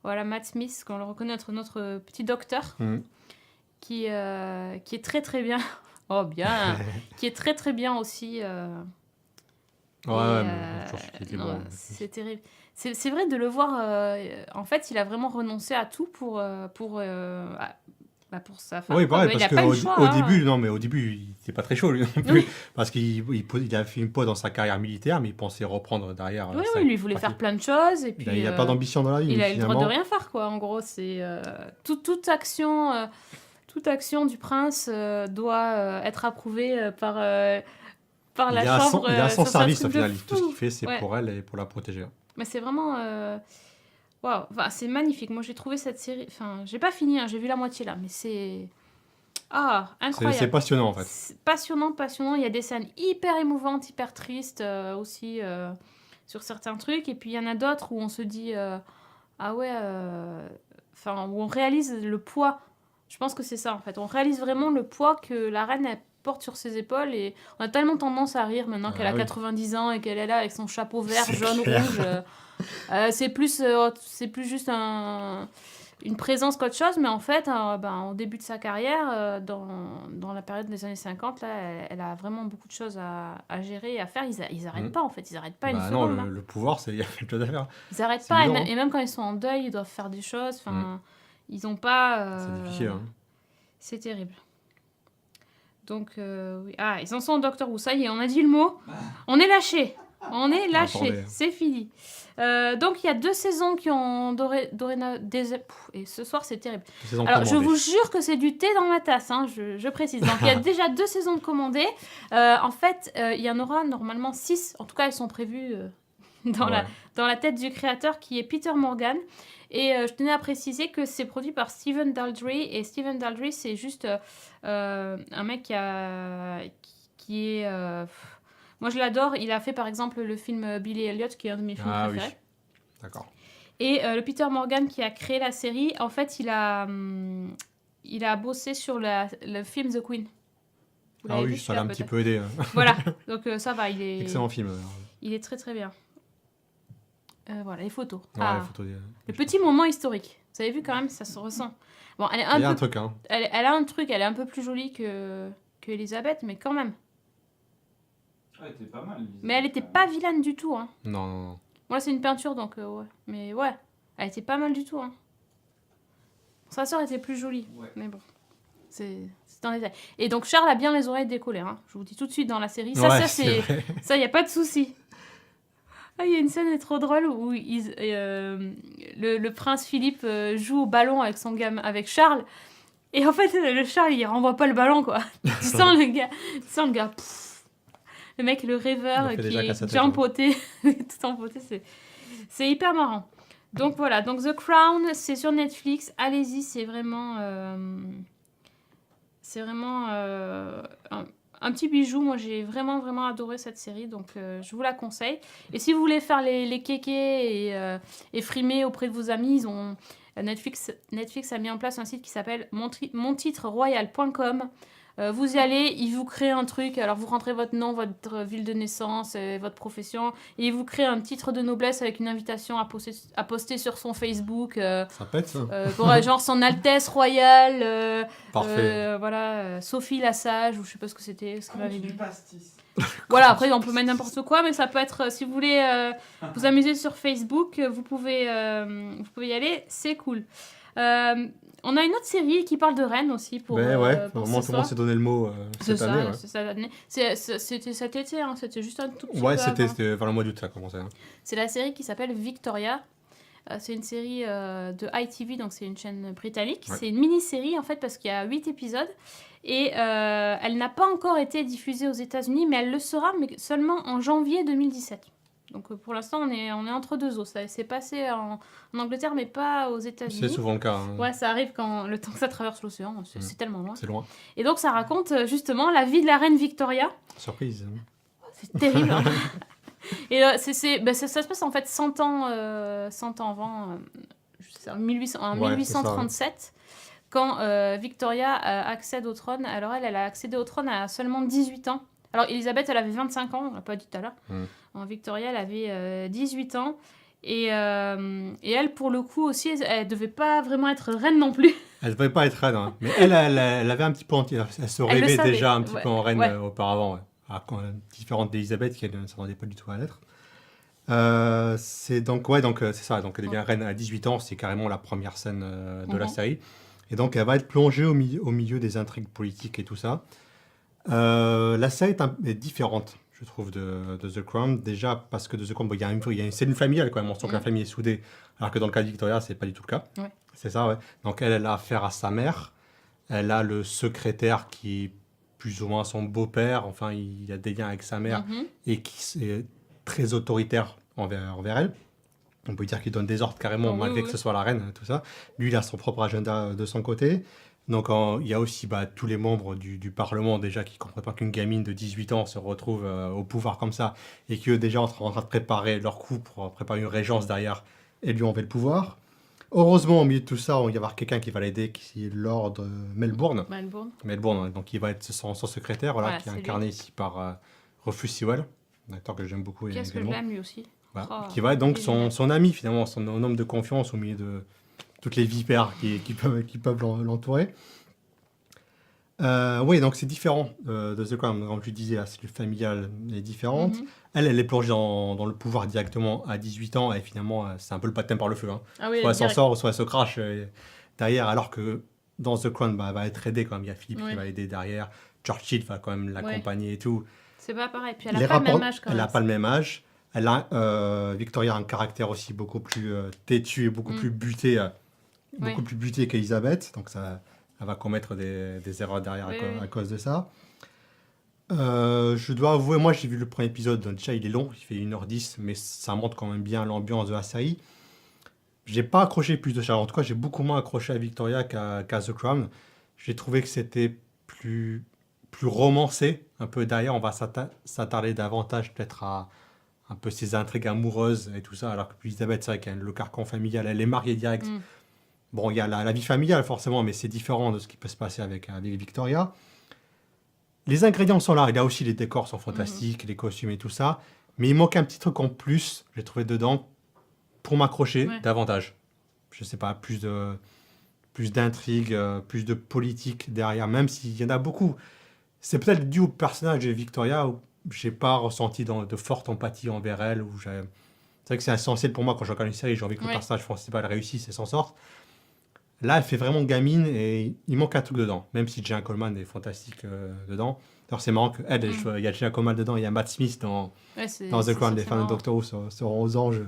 Voilà, Matt Smith, qu'on le reconnaît, notre petit docteur. Qui est très très bien. Oh bien. Qui est très très bien aussi. C'est terrible. C'est vrai de le voir. En fait, il a vraiment renoncé à tout pour sa femme. Oui, pareil, parce qu'au début, non, mais au début, il n'était pas très chaud lui non plus, oui. Parce qu'il a fait une pause dans sa carrière militaire, mais il pensait reprendre derrière. Oui, lui voulait faire plein de choses et puis. Il n'a pas d'ambition dans la vie. Il a eu le droit de rien faire, quoi. En gros, c'est toute action. Toute action du prince doit être approuvée par la chambre. Il a son service au final. Tout ce qu'il fait, c'est pour elle et pour la protéger. Mais c'est vraiment... Waouh, enfin, c'est magnifique. Moi, j'ai trouvé cette série... Enfin, j'ai pas fini, hein, j'ai vu la moitié là, mais c'est... Ah, incroyable. C'est passionnant, en fait. C'est passionnant. Il y a des scènes hyper émouvantes, hyper tristes aussi sur certains trucs. Et puis, il y en a d'autres où on se dit... ah ouais... Enfin, où on réalise le poids... Je pense que c'est ça, en fait. On réalise vraiment le poids que la reine elle porte sur ses épaules. Et on a tellement tendance à rire maintenant qu'elle a 90 ans et qu'elle est là avec son chapeau vert, jaune, rouge. C'est plus juste une présence qu'autre chose. Mais en fait, au début de sa carrière, dans la période des années 50, là, elle a vraiment beaucoup de choses à gérer et à faire. Ils n'arrêtent pas, en fait. Ils n'arrêtent pas une seconde. Non, le pouvoir, il y a quelque chose à faire. Ils n'arrêtent pas. Et même quand ils sont en deuil, ils doivent faire des choses. Enfin... Ils n'ont pas... C'est difficile. Hein. C'est terrible. Donc, oui. Ah, ils en sont au Doctor Who. Ça y est, on a dit le mot. On est lâché. C'est fini. Donc, il y a 2 saisons qui ont et ce soir, c'est terrible. Alors, je vous jure que c'est du thé dans ma tasse, hein, je précise. Donc, il y a déjà 2 saisons de commandées. En fait, il y en aura normalement 6. En tout cas, elles sont prévues dans la tête du créateur qui est Peter Morgan. Et je tenais à préciser que c'est produit par Stephen Daldry. Et Stephen Daldry, c'est juste un mec qui est... moi, je l'adore. Il a fait, par exemple, le film Billy Elliot, qui est un de mes films préférés. Oui. D'accord. Et le Peter Morgan qui a créé la série, en fait, il a bossé sur le film The Queen. Ah oui, ça l'a un petit peu aidé. Voilà, donc ça va. Il est... Excellent film. Il est très, très bien. Voilà, les photos. Ouais, les photos le petit moment historique. Vous avez vu quand même, ça se ressent. Bon, elle est il y a un truc, hein. Elle a un truc, elle est un peu plus jolie que Elisabeth, mais quand même. Elle était pas mal. Elisabeth. Mais elle était pas vilaine du tout, hein. Non. Moi, c'est une peinture, donc ouais. Mais ouais, elle était pas mal du tout, hein. Sa sœur était plus jolie, mais bon. C'est dans les détails. Et donc, Charles a bien les oreilles décollées, hein. Je vous dis tout de suite dans la série. Ça, y a pas de souci. Ah, il y a une scène elle est trop drôle où le prince Philippe joue au ballon avec Charles. Et en fait, le Charles, il renvoie pas le ballon, quoi. Tu sens le gars, pff. Le mec, le rêveur qui est déjà empoté, tout empoté, c'est hyper marrant. Donc voilà, donc The Crown, c'est sur Netflix. Allez-y, c'est vraiment un petit bijou. Moi, j'ai vraiment, vraiment adoré cette série, donc je vous la conseille. Et si vous voulez faire les kékés et frimer auprès de vos amis, Netflix a mis en place un site qui s'appelle montitreroyal.com. Vous y allez, il vous crée un truc. Alors, vous rentrez votre nom, votre ville de naissance, votre profession, et il vous crée un titre de noblesse avec une invitation à poster sur son Facebook. Ça pète, ça. Genre son Altesse Royale. Parfait. Voilà, Sophie la Sage, ou je sais pas ce que c'était. Ce qu'elle m'avait dit. pastis. Voilà, après, on peut mettre n'importe quoi, mais ça peut être... Si vous voulez vous amuser sur Facebook, vous pouvez y aller. C'est cool. On a une autre série qui parle de Rennes aussi pour ouais, pour au moment où on s'est donné le mot cette année. Ouais. C'est cette année. C'était cet été, hein, c'était juste un tout petit peu Ouais, avant. c'était vers le mois d'août ça a commencé. Hein. C'est la série qui s'appelle Victoria. C'est une série de ITV, donc c'est une chaîne britannique. Ouais. C'est une mini-série en fait parce qu'il y a 8 épisodes. Et elle n'a pas encore été diffusée aux États-Unis, mais elle le sera, mais seulement en janvier 2017. Donc pour l'instant, on est entre deux eaux. Ça s'est passé en Angleterre, mais pas aux États-Unis. C'est souvent le cas. Hein. Ouais, ça arrive quand le temps que ça traverse l'océan. C'est tellement loin. C'est loin. Et donc ça raconte justement la vie de la reine Victoria. Surprise. C'est terrible. Hein. Et ça se passe en fait 100 ans avant, en 1837. Quand Victoria accède au trône. Alors elle a accédé au trône à seulement 18 ans. Alors Elisabeth, elle avait 25 ans, on l'a pas dit tout à l'heure. Victoria, elle avait 18 ans. Et elle, pour le coup aussi, elle devait pas vraiment être reine non plus. Elle devait pas être reine, hein. Mais elle avait un petit peu... Elle se rêvait déjà un petit peu en reine auparavant. Ouais. Alors, différente d'Elisabeth, qui ne s'attendait pas du tout à l'être. C'est ça. Donc elle devient reine à 18 ans, c'est carrément la première scène de la série. Et donc, elle va être plongée au milieu des intrigues politiques et tout ça. La série est différente, je trouve, de The Crown. Déjà, parce que de The Crown, c'est une famille, quand même. On sent que la famille est soudée. Alors que dans le cas de Victoria, c'est pas du tout le cas. Ouais. C'est ça, ouais. Donc, elle a affaire à sa mère. Elle a le secrétaire qui est plus ou moins son beau-père. Enfin, il a des liens avec sa mère et qui est très autoritaire envers elle. On peut dire qu'il donne des ordres carrément, malgré que ce soit la reine, tout ça. Lui, il a son propre agenda de son côté. Donc, il y a aussi tous les membres du Parlement, déjà, qui ne comprennent pas qu'une gamine de 18 ans se retrouve au pouvoir comme ça, et qu'eux, déjà, en train de préparer leur coup pour préparer une régence derrière, et lui enlever le pouvoir. Heureusement, au milieu de tout ça, il va y avoir quelqu'un qui va l'aider, qui est Lord Melbourne. Melbourne, donc il va être son secrétaire, qui est incarné ici par Rufus Sewell, un acteur que j'aime beaucoup. Qu'est-ce que j'aime, lui aussi. Qui va être donc son ami, finalement, son homme de confiance au milieu de toutes les vipères qui peuvent l'entourer. Oui, donc c'est différent de The Crown. Comme je disais, la cellule familiale est différente. Elle est plongée dans le pouvoir directement à 18 ans, et finalement, c'est un peu le baptême par le feu. Hein. Soit elle s'en sort, soit elle se crache derrière, alors que dans The Crown, elle va être aidée quand même. Il y a Philippe qui va aider derrière. Churchill va quand même l'accompagner et tout. C'est pas pareil. Puis elle n'a pas le même âge quand même. Elle n'a pas le même âge. Victoria a un caractère aussi beaucoup plus têtu et beaucoup plus buté. Beaucoup plus buté qu'Elisabeth, donc elle va commettre des erreurs derrière à cause de ça. Je dois avouer, moi j'ai vu le premier épisode, donc déjà il est long, il fait 1h10, mais ça montre quand même bien l'ambiance de la série. J'ai pas accroché plus de ça, en tout cas j'ai beaucoup moins accroché à Victoria qu'à The Crown. J'ai trouvé que c'était plus romancé, un peu derrière, on va s'attarder davantage peut-être à un peu ses intrigues amoureuses et tout ça, alors que Elisabeth, c'est vrai qu'il y a le carcan familial, elle est mariée direct. Bon, il y a la vie familiale, forcément, mais c'est différent de ce qui peut se passer avec Victoria. Les ingrédients sont là. Il y a aussi les décors sont fantastiques, les costumes et tout ça. Mais il manque un petit truc en plus, j'ai trouvé dedans, pour m'accrocher davantage. Je sais pas, plus d'intrigue, plus de politique derrière, même s'il y en a beaucoup. C'est peut-être dû au personnage de Victoria où j'ai pas ressenti de forte empathie envers elle. C'est vrai que c'est essentiel pour moi quand je regarde une série, j'ai envie que le personnage principal réussisse et s'en sorte. Là, elle fait vraiment gamine et il manque un truc dedans, même si Jenna Coleman est fantastique dedans. Alors, c'est marrant qu'il y a Jenna Coleman dedans, il y a Matt Smith dans The Crown, les fans de Doctor Who seront aux anges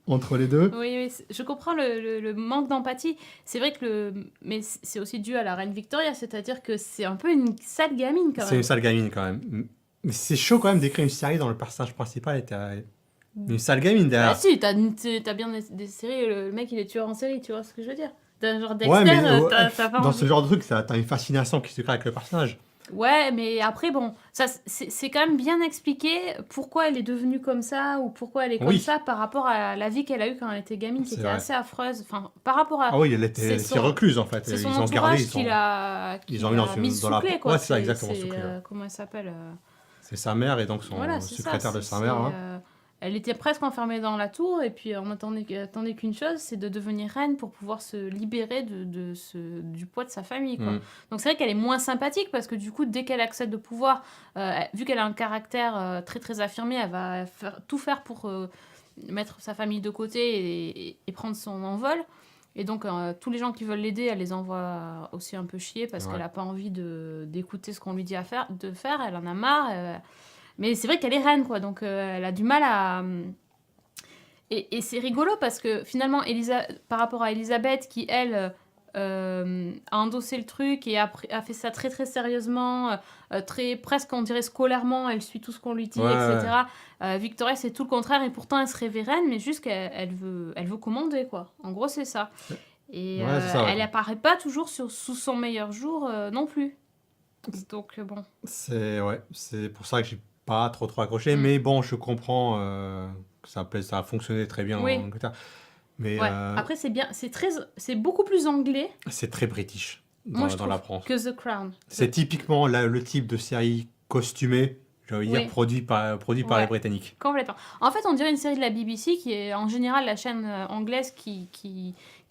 entre les deux. Oui, je comprends le manque d'empathie. C'est vrai que mais c'est aussi dû à la reine Victoria, c'est-à-dire que c'est un peu une sale gamine quand même. C'est une sale gamine quand même. Mais c'est chaud quand même d'écrire une série dont le personnage principal était une sale gamine derrière. Bah si, t'as bien des séries, le mec il est tueur en série, tu vois ce que je veux dire. D'un genre Dexter, Ouais, mais t'as pas dans envie. ce genre de truc, t'as une fascination qui se crée avec le personnage. Ouais, mais après, bon, ça, c'est quand même bien expliqué pourquoi elle est devenue comme ça ou pourquoi elle est comme ça par rapport à la vie qu'elle a eue quand elle était gamine, qui était assez affreuse. Enfin, par rapport à... Ah oui, elle était recluse, en fait. C'est son ils ont entourage gardé, ils ont mis sous clé, quoi. Ouais, c'est ça, exactement, sous clé. Comment elle s'appelle C'est sa mère et donc son secrétaire de sa mère. Hein. Elle était presque enfermée dans la tour et puis on attendait qu'une chose, c'est de devenir reine pour pouvoir se libérer du poids de sa famille. Quoi. Donc c'est vrai qu'elle est moins sympathique parce que du coup, dès qu'elle accède au pouvoir, vu qu'elle a un caractère très très affirmé, elle va tout faire pour mettre sa famille de côté et prendre son envol. Et donc, tous les gens qui veulent l'aider, elle les envoie aussi un peu chier parce qu'elle n'a pas envie d'écouter ce qu'on lui dit de faire. Elle en a marre. Mais c'est vrai qu'elle est reine, quoi. Donc, elle a du mal à... Et c'est rigolo parce que finalement, par rapport à Elisabeth, qui, elle, a endossé le truc et a fait ça très, très sérieusement, presque, on dirait, scolairement, elle suit tout ce qu'on lui dit, etc. Victoria, c'est tout le contraire. Et pourtant, elle se rêvait reine, mais juste qu'elle veut commander, quoi. En gros, c'est ça. Et elle apparaît pas toujours sous son meilleur jour non plus. Donc, bon. C'est pour ça que j'ai pas trop accroché, mais bon, je comprends que ça a fonctionné très bien en Angleterre. Mais après c'est beaucoup plus anglais. C'est très british dans la France. Que The Crown. C'est typiquement le type de série costumée, j'allais dire produit par les Britanniques. Complètement. En fait, on dirait une série de la BBC qui est en général la chaîne anglaise qui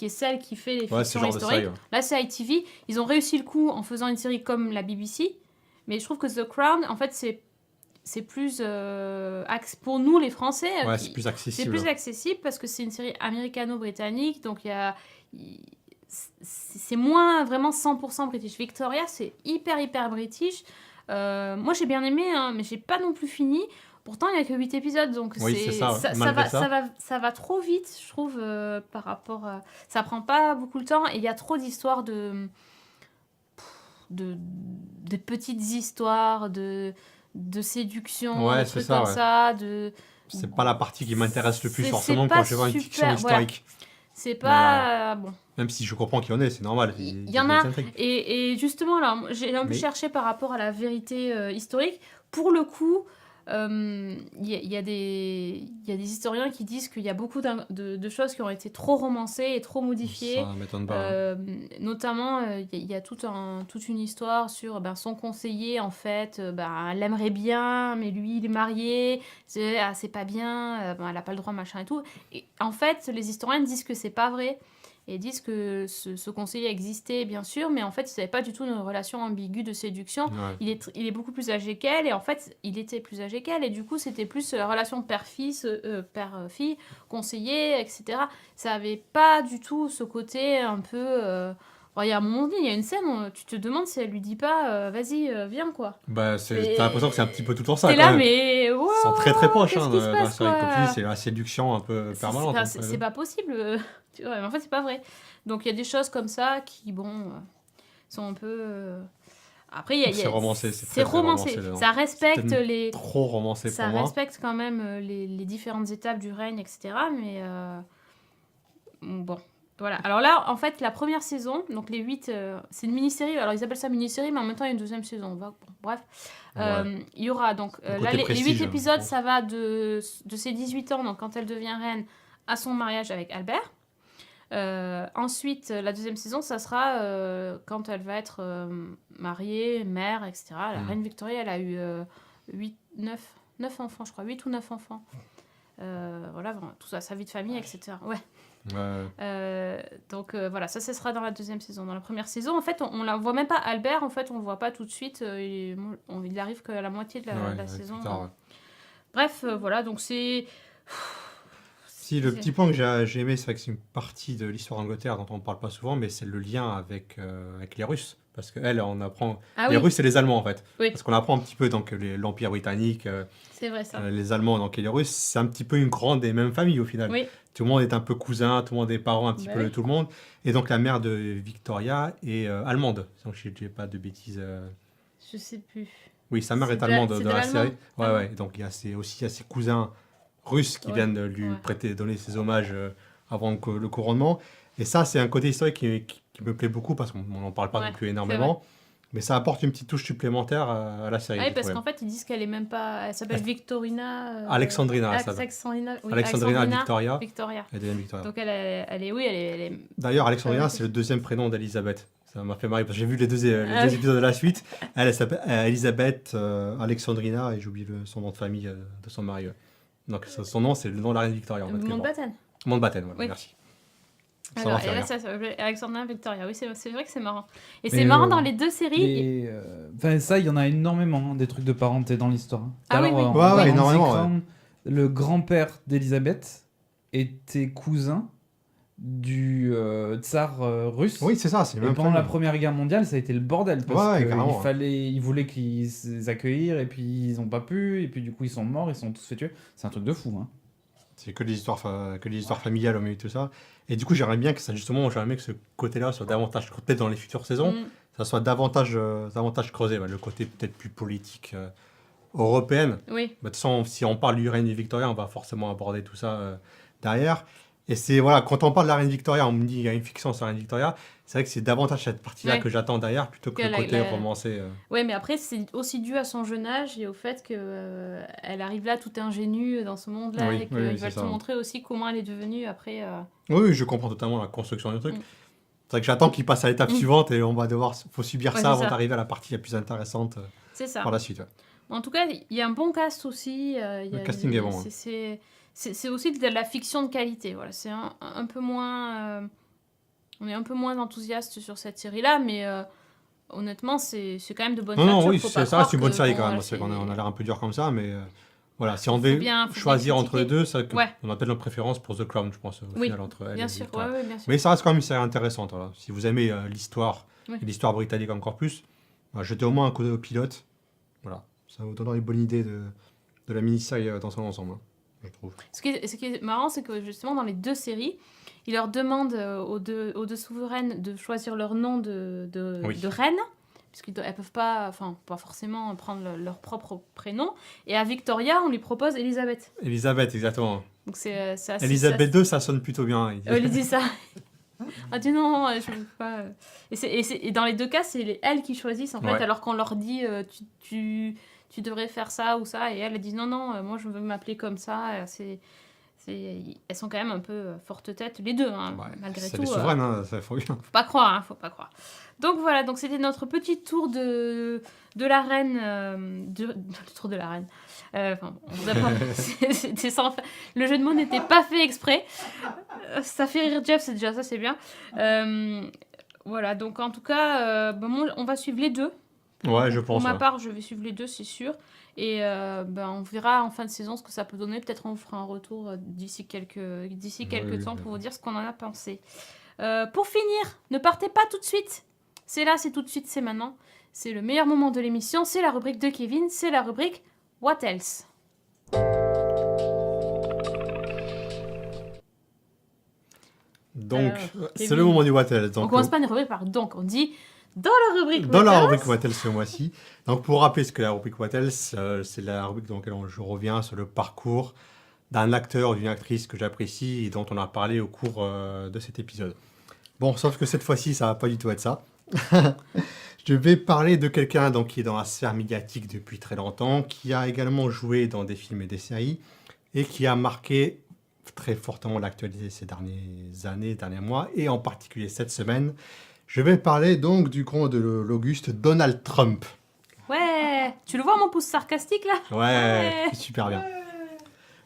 est celle qui fait les fictions historiques. Là, c'est ITV. Ils ont réussi le coup en faisant une série comme la BBC. Mais je trouve que The Crown, en fait, c'est plus pour nous les Français. C'est plus accessible. C'est plus accessible parce que c'est une série américano-britannique, donc c'est moins vraiment 100% british. Victoria, c'est hyper british. Moi, j'ai bien aimé, hein, mais j'ai pas non plus fini. Pourtant, il n'y a que 8 épisodes, donc ça va trop vite, je trouve, par rapport à... Ça prend pas beaucoup de temps et il y a trop d'histoires de petites histoires, de séduction, de trucs comme ça. C'est pas la partie qui m'intéresse le plus forcément quand je vois une fiction historique. C'est pas... bon. Même si je comprends qu'il y en ait, c'est normal. Il y en a. Et justement, là, j'ai un peu cherché par rapport à la vérité historique. Pour le coup, il y a des historiens qui disent qu'il y a beaucoup de choses qui ont été trop romancées et trop modifiées. Ça m'étonne pas. Notamment, il y a toute une histoire sur son conseiller, en fait, elle l'aimerait bien, mais lui, il est marié, c'est pas bien, elle n'a pas le droit, machin et tout. Et en fait, les historiens disent que c'est pas vrai. Et disent que ce conseiller existait, bien sûr, mais en fait, il n'avait pas du tout une relation ambiguë de séduction. Il est beaucoup plus âgé qu'elle, et en fait, il était plus âgé qu'elle, et du coup, c'était plus relation père-fille, conseiller, etc. Ça n'avait pas du tout ce côté un peu... il y a un moment donné, il y a une scène où tu te demandes si elle lui dit pas vas-y, viens, quoi. T'as l'impression que c'est un petit peu tout le temps ça. Et là, mais... Wow, ils sont très proches dans la série. Comme tu dis, c'est la séduction un peu permanente. C'est pas possible. Mais en fait, c'est pas vrai. Donc, il y a des choses comme ça qui, sont un peu... Après, c'est romancé. C'est romancé. Ça respecte les... trop romancé pour moi. Ça respecte quand même les différentes étapes du règne, etc. Mais bon... Voilà. Alors là, en fait, la première saison, donc les 8... c'est une mini-série. Alors, ils appellent ça mini-série, mais en même temps, il y a une deuxième saison. Bref. Il y aura donc... là, les 8 épisodes, ça va de ses 18 ans, donc quand elle devient reine, à son mariage avec Albert. Ensuite, la deuxième saison, ça sera quand elle va être mariée, mère, etc. La reine Victoria, elle a eu 9 enfants, je crois. 8 ou 9 enfants. Voilà, tout ça, sa vie de famille, etc. Ouais. Donc voilà, ça sera dans la deuxième saison. Dans la première saison, en fait, on la voit même pas. Albert, en fait, on le voit pas tout de suite. Il arrive qu'à la moitié de la saison. Tard, Bref, voilà, donc c'est Si, le petit point que j'ai aimé, c'est vrai que c'est une partie de l'histoire d'Angleterre dont on ne parle pas souvent, mais c'est le lien avec les Russes. Parce qu'elle, on apprend. Ah Les oui, Russes et les Allemands, en fait. Oui. Parce qu'on apprend un petit peu donc, l'Empire britannique, c'est vrai ça. les Allemands donc, et les Russes, c'est un petit peu une grande et même famille au final. Oui, Tout le monde est un peu cousin, tout le monde est parent un petit Bah peu de oui. tout le monde. Et donc la mère de Victoria est allemande. Donc je ne dis pas de bêtises. je sais plus. Oui, sa mère C'est est de allemande c'est dans de la l'allemand. série. Ouais, Ah ouais. Donc il y a aussi il y a ses cousins russes qui Ouais, viennent lui ouais. donner ses hommages avant le couronnement. Et ça, c'est un côté historique qui me plaît beaucoup parce qu'on n'en parle pas Ouais, non plus c'est énormément. Mais ça apporte une petite touche supplémentaire à la série. Ah oui, j'ai parce trouvé. qu'en fait, ils disent qu'elle est même pas. Elle s'appelle Victorina. Alexandrina, elle s'appelle. Alexandrina, oui, Alexandrina Victoria. Victoria. Elle devient Victoria. Donc elle est, oui, elle est. D'ailleurs, Alexandrina, Ouais, c'est le deuxième prénom d'Elisabeth. Ça m'a fait marrer parce que j'ai vu les deux Ah oui. épisodes de la suite. Elle s'appelle Elisabeth Alexandrina et j'oublie son nom de famille de son mari. Ouais. Donc son nom, c'est le nom de la reine Victoria. En fait, qu'elle porte. Mountbatten. Mountbatten, voilà, Oui. merci. Ça Alors, m'a et fait là, rire. ça s'appelle Alexandrina Victoria. Oui, c'est vrai que c'est marrant. Et Mais, c'est marrant dans les deux séries. Enfin, ça, il y en a énormément, hein, des trucs de parenté dans l'histoire. Hein. Tout à Ah oui, l'heure, oui. en Ouais, ouais, parlant de énormément, The Crown, le grand-père d'Elisabeth était cousin du tsar russe. Oui, c'est ça, c'est Et même pendant la famille. Première Guerre mondiale, ça a été le bordel parce Ouais, qu'il carrément. ils voulaient qu'ils les accueillir et puis ils ont pas pu et puis du coup ils sont morts, ils sont tous fait tuer. C'est un truc de fou, hein. C'est que des histoires familiales au milieu de tout ça. Et du coup, j'aimerais bien que ça, justement, j'aimerais bien que ce côté-là soit davantage, peut-être dans les futures saisons, Mm. ça soit davantage creusé. Le côté peut-être plus politique européenne. Oui. De toute façon, si on parle du règne Victoria, on va forcément aborder tout ça derrière. Et c'est, voilà, quand on parle de la reine Victoria, on me dit qu'il y a une fiction sur la reine Victoria. C'est vrai que c'est davantage cette partie-là Ouais. que j'attends derrière plutôt que Que le la- côté la- romancé. Ouais, mais après, c'est aussi dû à son jeune âge et au fait que elle arrive là toute ingénue dans ce monde-là Oui, et oui, qu'ils oui, veulent c'est te ça. montrer aussi comment elle est devenue après. Oui, oui, je comprends totalement la construction du truc. Mm. C'est vrai que j'attends qu'il passe à l'étape Mm. suivante et on va faut subir Ouais, ça c'est avant ça. d'arriver à la partie la plus intéressante C'est ça. par la suite. Ouais. En tout cas, il y a un bon cast aussi. Il y Le a- casting est bon, hein. C'est aussi de la fiction de qualité. Voilà, c'est un peu moins. On est un peu moins enthousiaste sur cette série-là, mais honnêtement, c'est quand même de bonne Non, non, facture. oui, Faut ça pas reste croire une bonne que, série bon, quand même. voilà, C'est qu'on a, c'est- on a l'air un peu dur comme ça, mais voilà, si on Faut devait bien choisir entre les critiquer. deux, c'est vrai Ouais. qu'on a peut-être notre préférence pour The Crown, je pense, au Oui, final, entre elle Bien et sûr, Victoria. ouais, bien sûr. Mais ça reste quand même une série intéressante. Voilà. Si vous aimez l'histoire, Oui. et l'histoire britannique encore plus, jetez au moins un coup d'œil au pilote. Voilà, ça vous donnera une bonne idée de la mini-série dans son ensemble, hein, je trouve. Ce qui est marrant, c'est que justement, dans les deux séries, il leur demande aux deux souveraines de choisir leur nom Oui. de reine, puisqu'elles peuvent pas forcément prendre leur propre prénom. Et à Victoria, on lui propose Elisabeth. Elisabeth, exactement. Donc c'est assez... Elisabeth II, ça sonne plutôt bien. Elle lui dit ça. Ah, dis non, je veux pas. Et dans les deux cas, c'est elles qui choisissent, en fait, Ouais. alors qu'on leur dit tu devrais faire ça ou ça, et elles disent non, non, moi je veux m'appeler comme ça. Elles sont quand même un peu forte tête, les deux, hein, Ouais, malgré c'est tout. les souveraines, hein, ça faut bien. Faut pas croire, hein, faut pas croire. Donc voilà, donc c'était notre petit tour de la reine. Le tour de la reine. Enfin, on vous apprend. C'était sans fin. Le jeu de mots n'était pas fait exprès. Ça fait rire Jeff, c'est déjà ça, c'est bien. Voilà, donc en tout cas, moi, on va suivre les deux. Ouais, je Pour pense. ma ouais. part, je vais suivre les deux, c'est sûr. Et on verra en fin de saison ce que ça peut donner. Peut-être on fera un retour d'ici quelques Oui, temps oui, pour vous dire ce qu'on en a pensé. Pour finir, ne partez pas tout de suite. C'est là, c'est tout de suite, c'est maintenant. C'est le meilleur moment de l'émission. C'est la rubrique de Kevin. C'est la rubrique What Else. Donc, Alors, c'est Kevin. le moment du What Else. On Donc, commence pas une rubrique par donc. On dit dans la rubrique dans What la Else. rubrique What Else ce mois-ci. Donc, pour rappeler ce que la rubrique What Else, c'est la rubrique dans laquelle je reviens sur le parcours d'un acteur ou d'une actrice que j'apprécie et dont on a parlé au cours de cet épisode. Bon, sauf que cette fois-ci, ça va pas du tout être ça. Je vais parler de quelqu'un donc, qui est dans la sphère médiatique depuis très longtemps, qui a également joué dans des films et des séries, et qui a marqué très fortement l'actualité ces dernières années, derniers mois, et en particulier cette semaine. Je vais parler donc du grand de l'Auguste Donald Trump. Ouais, tu le vois mon pouce sarcastique là? Ouais, super bien.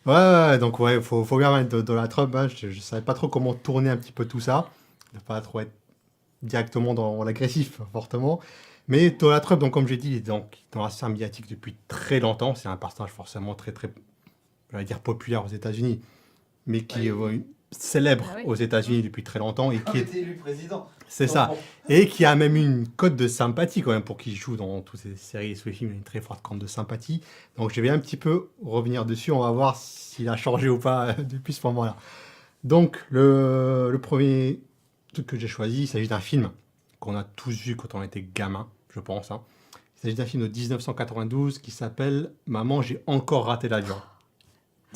Ouais, donc ouais, faut bien mettre Donald Trump. Hein. Je savais pas trop comment tourner un petit peu tout ça, ne pas trop être directement dans l'agressif, fortement. Mais Donald Trump, donc, comme j'ai dit, il est donc dans la sphère médiatique depuis très longtemps. C'est un personnage forcément très, très, je vais dire, populaire aux États-Unis. mais qui est célèbre Ah oui. aux États-Unis depuis très longtemps et Il qui a est... été élu président. C'est ça. Et qui a même une cote de sympathie quand même pour qui joue dans toutes ces séries et ces films, il a une très forte cote de sympathie. Donc je vais un petit peu revenir dessus, on va voir s'il a changé ou pas depuis ce moment-là. Donc le premier truc que j'ai choisi, il s'agit d'un film qu'on a tous vu quand on était gamin, je pense. Hein. Il s'agit d'un film de 1992 qui s'appelle « Maman, j'ai encore raté l'avion ».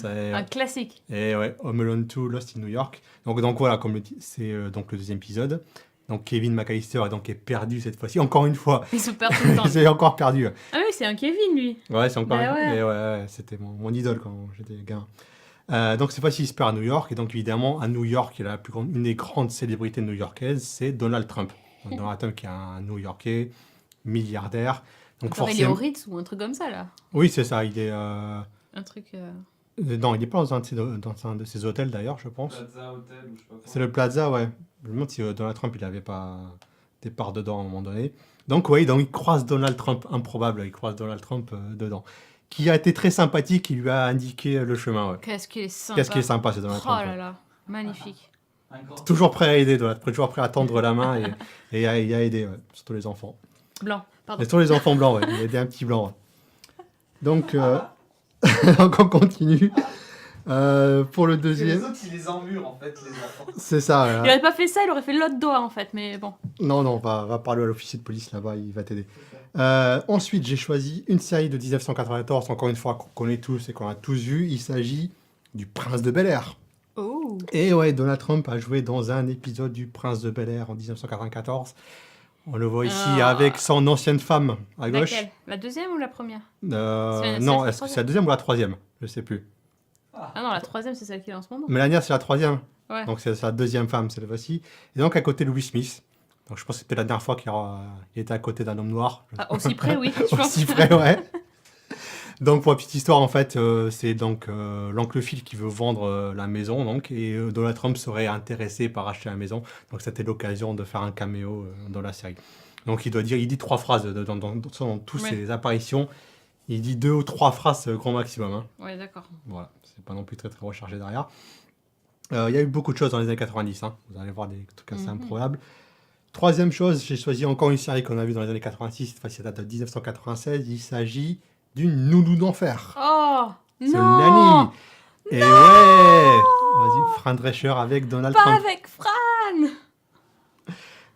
Un classique. Et ouais, Home Alone 2, Lost in New York. Donc voilà, comme c'est donc le deuxième épisode. Donc Kevin McAllister est perdu cette fois-ci, encore une fois. Il se perd tout le temps. Il est encore perdu. Ah oui, c'est un Kevin, lui. Ouais, c'est encore. Bah ouais. Et ouais, c'était mon idole quand j'étais gamin. Donc cette fois-ci, il se perd à New York. Et donc évidemment, à New York, une des grandes célébrités new-yorkaises, c'est Donald Trump. Donc, Donald Trump qui est un New-Yorkais, milliardaire. Donc Genre, il est au Ritz ou un truc comme ça, là. Oui, c'est ça. Il est. Un truc... Non, il n'est pas dans un de ses hôtels d'ailleurs, je pense. Plaza Hotel ou je sais pas quoi. C'est le Plaza, ouais. Je me demande si Donald Trump, il n'avait pas des parts dedans à un moment donné. Donc, oui, donc il croise Donald Trump, improbable, il croise Donald Trump dedans. Qui a été très sympathique, qui lui a indiqué le chemin, ouais. Qu'est-ce qu'il est sympa. Qu'est-ce qui est sympa, c'est Donald Oh Trump. là Ouais. là, magnifique. Un grand- Toujours prêt à aider, Donald, toujours prêt à tendre la main et à aider, ouais, surtout les enfants. Blanc, pardon. Et surtout les enfants blancs, ouais. Il a aidé un petit blanc, ouais. Donc, donc on continue. Pour le Parce que les deuxième, autres, ils les emmurent en fait, les enfants. c'est ça. Il aurait pas fait ça, il aurait fait l'autre doigt, en fait, mais bon. Non, va parler à l'officier de police là-bas, il va t'aider. Ensuite, j'ai choisi une série de 1994, encore une fois, qu'on connaît tous et qu'on a tous vu. Il s'agit du Prince de Bel-Air. Oh. Et ouais, Donald Trump a joué dans un épisode du Prince de Bel-Air en 1994. On le voit ici Ah. avec son ancienne femme à gauche. Laquelle? La deuxième ou la première? C'est Non, la est-ce que c'est la deuxième ou la troisième? Je sais plus. Ah non, la troisième, c'est celle qui est en ce moment. Melania, c'est la troisième. Ouais. Donc c'est sa deuxième femme, cette fois-ci. Et donc à côté, Louis Smith. Donc je pense que c'était la dernière fois qu'il était à côté d'un homme noir. Ah, aussi près, oui, je pense. Aussi près, ouais. Donc pour la petite histoire, en fait, c'est donc l'oncle Phil qui veut vendre la maison, donc, et Donald Trump serait intéressé par acheter la maison. Donc c'était l'occasion de faire un caméo dans la série. Donc il dit 3 phrases dans toutes Ouais. ses apparitions. Il dit 2 ou 3 phrases grand maximum. Hein. Ouais, d'accord. Voilà, c'est pas non plus très très rechargé derrière. Il y a eu beaucoup de choses dans les années 90. Hein. Vous allez voir des trucs assez improbables. Troisième chose, j'ai choisi encore une série qu'on a vue dans les années 86. Cette fois-ci, ça date de 1996. Il s'agit d'une nounou d'enfer. Oh C'est non. Nanny. Et ouais, vas-y, Fran Drescher avec Donald Pas Trump. avec Fran.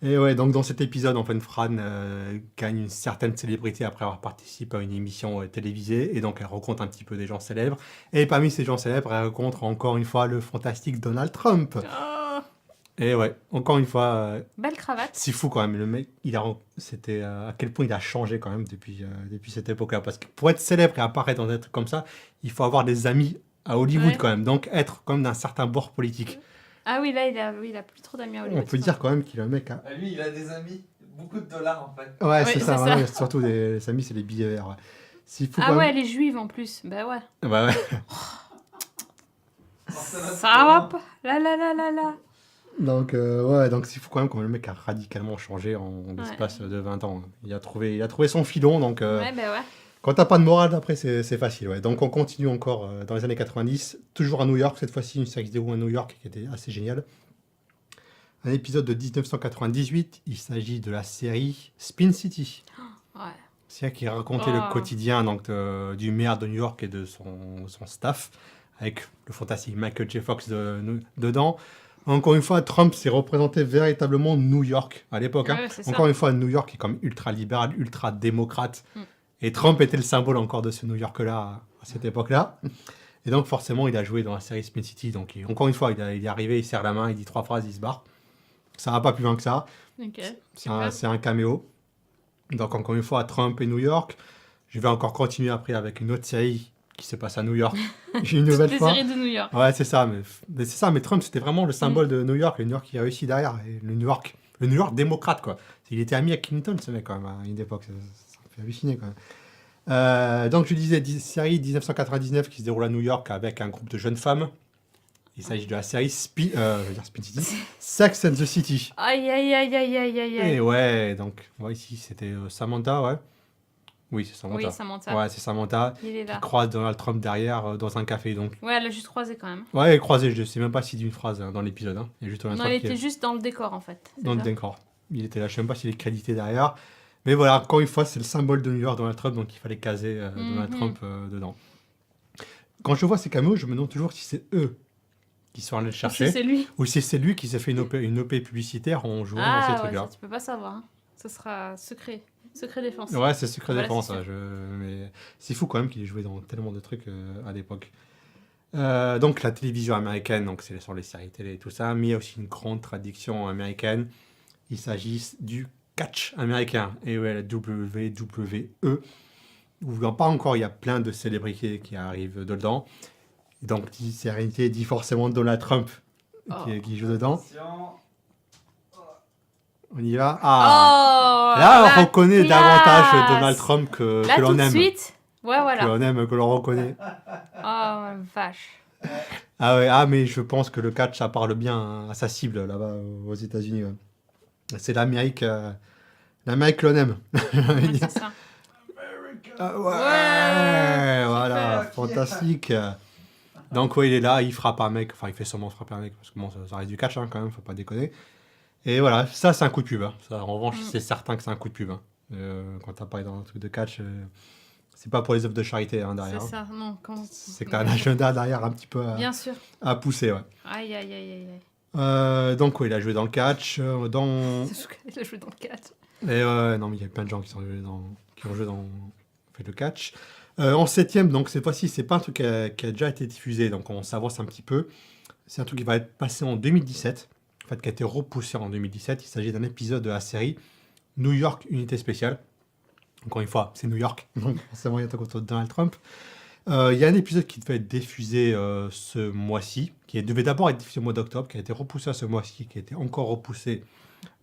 Et ouais, donc dans cet épisode, en fait, Fran gagne une certaine célébrité après avoir participé à une émission télévisée. Et donc, elle rencontre un petit peu des gens célèbres. Et parmi ces gens célèbres, elle rencontre encore une fois le fantastique Donald Trump. Oh. Et ouais, encore une fois, Belle cravate. c'est fou quand même. Le mec, c'était à quel point il a changé quand même depuis cette époque-là. Parce que pour être célèbre et apparaître dans des trucs comme ça, il faut avoir des amis à Hollywood Ouais. quand même. Donc, être comme d'un certain bord politique. Ah oui, là, il a plus trop d'amis à Hollywood. On peut c'est dire quand même qu'il est un mec. Ah, lui, il a des amis, beaucoup de dollars en fait. Ouais, Oui, c'est ça. c'est ça. Ouais, surtout les amis, c'est les billets verts. Ouais. S'il faut Ah quand ouais, même- elle est juive en plus. Bah ouais. Bah ouais. Ça va pas. Là. Donc, ouais, donc il faut quand même que le mec a radicalement changé en l'espace de 20 ans. Il a trouvé son filon, donc Ouais, bah ouais. quand t'as pas de morale, après, c'est facile. Ouais. Donc, on continue encore dans les années 90, toujours à New York, cette fois-ci, une série qui se déroule à New York qui était assez géniale. Un épisode de 1998, il s'agit de la série Spin City. Ouais. C'est qui racontait Oh. le quotidien donc, du maire de New York et de son staff, avec le fantastique Michael J. Fox dedans. Encore une fois, Trump s'est représenté véritablement New York à l'époque. Hein. Ouais, c'est ça. Encore une fois, New York est comme ultra libéral, ultra démocrate. Mm. Et Trump était le symbole encore de ce New York-là à cette époque-là. Et donc forcément, il a joué dans la série Spin City. Donc encore une fois, il est arrivé, il serre la main, il dit 3 phrases, il se barre. Ça va pas plus loin que ça. Ok. C'est un caméo. Donc encore une fois, Trump et New York. Je vais encore continuer après avec une autre série qui se passe à New York. Une Toutes nouvelle les fois. séries de New York. Ouais, c'est ça. Mais Trump, c'était vraiment le symbole de New York. Le New York qui a réussi derrière. Et le New York démocrate, quoi. Il était ami avec Clinton, ce mec, quand même, à une époque. Ça me fait halluciner, quand même. Donc, je disais, série 1999 qui se déroule à New York avec un groupe de jeunes femmes. Il s'agit de la série Spin City. Sex and the City. Aïe. Et ouais, donc, ici, c'était Samantha, ouais. Oui, c'est Samantha. Oui, Samantha. Ouais, c'est Samantha Il est qui là. croise Donald Trump derrière dans un café. Donc. Ouais, elle l'a juste croisé quand même. Ouais, croisé, je sais même pas s'il dit une phrase dans l'épisode. Hein. Il y a juste Donald Non, Trump il était juste dans le décor en fait. C'est dans le ça. décor. Il était là, je sais même pas s'il est crédité derrière. Mais voilà, encore une fois, c'est le symbole de New York, Donald Trump, donc il fallait caser Donald Trump dedans. Quand je vois ces caméos, je me demande toujours si c'est eux qui sont allés le chercher. Ou si c'est lui. Ou si c'est lui qui s'est fait une OP publicitaire en jouant dans ces Ah ouais, trucs-là. ça, tu peux pas savoir. Hein. Ce sera secret. Secret défense. Ouais, c'est secret Voilà, défense. c'est sûr. Mais c'est fou quand même qu'il ait joué dans tellement de trucs à l'époque. Donc la télévision américaine, donc c'est sur les séries télé et tout ça, mais il y a aussi une grande tradition américaine. Il s'agit du catch américain, et ouais, la WWE, où pas encore, il y a plein de célébrités qui arrivent dedans. Donc célébrité dit forcément Donald Trump qui joue dedans. Attention. On y va. Ah, Oh, là, la on reconnaît classe. davantage Donald Trump que Là, l'on tout de aime. suite. Ouais, voilà. Que l'on aime, que l'on reconnaît. Oh, vache. Ah ouais, mais je pense que le catch, ça parle bien à sa cible là-bas aux États-Unis. Ouais. C'est l'Amérique que l'on aime. Ouais, c'est ça. Ah Ouais, voilà, super. fantastique. Donc ouais, il est là, il frappe un mec, enfin il fait sûrement frapper un mec, parce que bon, ça reste du catch hein, quand même, faut pas déconner. Et voilà, ça c'est un coup de pub. Hein. Ça, en revanche, c'est certain que c'est un coup de pub. Hein. Quand t'as parlé dans un truc de catch, c'est pas pour les œuvres de charité hein, derrière. C'est ça, non. C'est que t'as un agenda derrière un petit peu Bien sûr. à pousser. Ouais. Aïe, aïe, aïe, aïe, aïe. Donc oui, il a joué dans le catch, Il a joué dans le 4. Et non, mais il y a plein de gens qui ont joué dans fait le catch. En 7ème, donc cette fois-ci, c'est pas un truc qui a déjà été diffusé, donc on s'avance un petit peu. C'est un truc qui va être passé en 2017, en fait, qui a été repoussé en 2017. Il s'agit d'un épisode de la série New York Unité Spéciale. Encore une fois, c'est New York, donc forcément il y a un contre Donald Trump. Il y a un épisode qui devait être diffusé ce mois-ci, qui devait d'abord être diffusé au mois d'octobre, qui a été repoussé à ce mois-ci, qui a été encore repoussé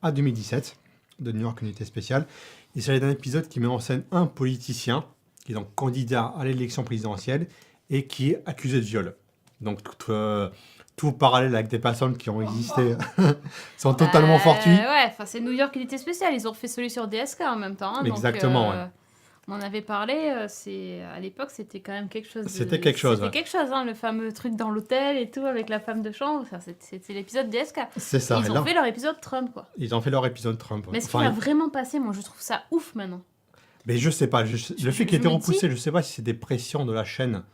à 2017, de New York Unité Spéciale. Il s'agit d'un épisode qui met en scène un politicien, qui est donc candidat à l'élection présidentielle, et qui est accusé de viol. Donc tout parallèle avec des personnes qui ont existé sont totalement fortuits. Ouais, c'est New York Unité Spéciale. Ils ont fait celui sur DSK en même temps. Hein, Exactement, donc, ouais. On en avait parlé, à l'époque, c'était quand même quelque chose. C'était quelque chose, C'était ouais. quelque chose, hein, le fameux truc dans l'hôtel et tout, avec la femme de chambre. Enfin, c'était l'épisode DSK. C'est ça. Ils et ont là, fait leur épisode Trump, quoi. ils ont fait leur épisode Trump. Ouais. Mais ce qui va vraiment passer, moi, je trouve ça ouf maintenant. Mais je sais pas. Le fait qu'il ait été me repoussé, je sais pas si c'est des pressions de la chaîne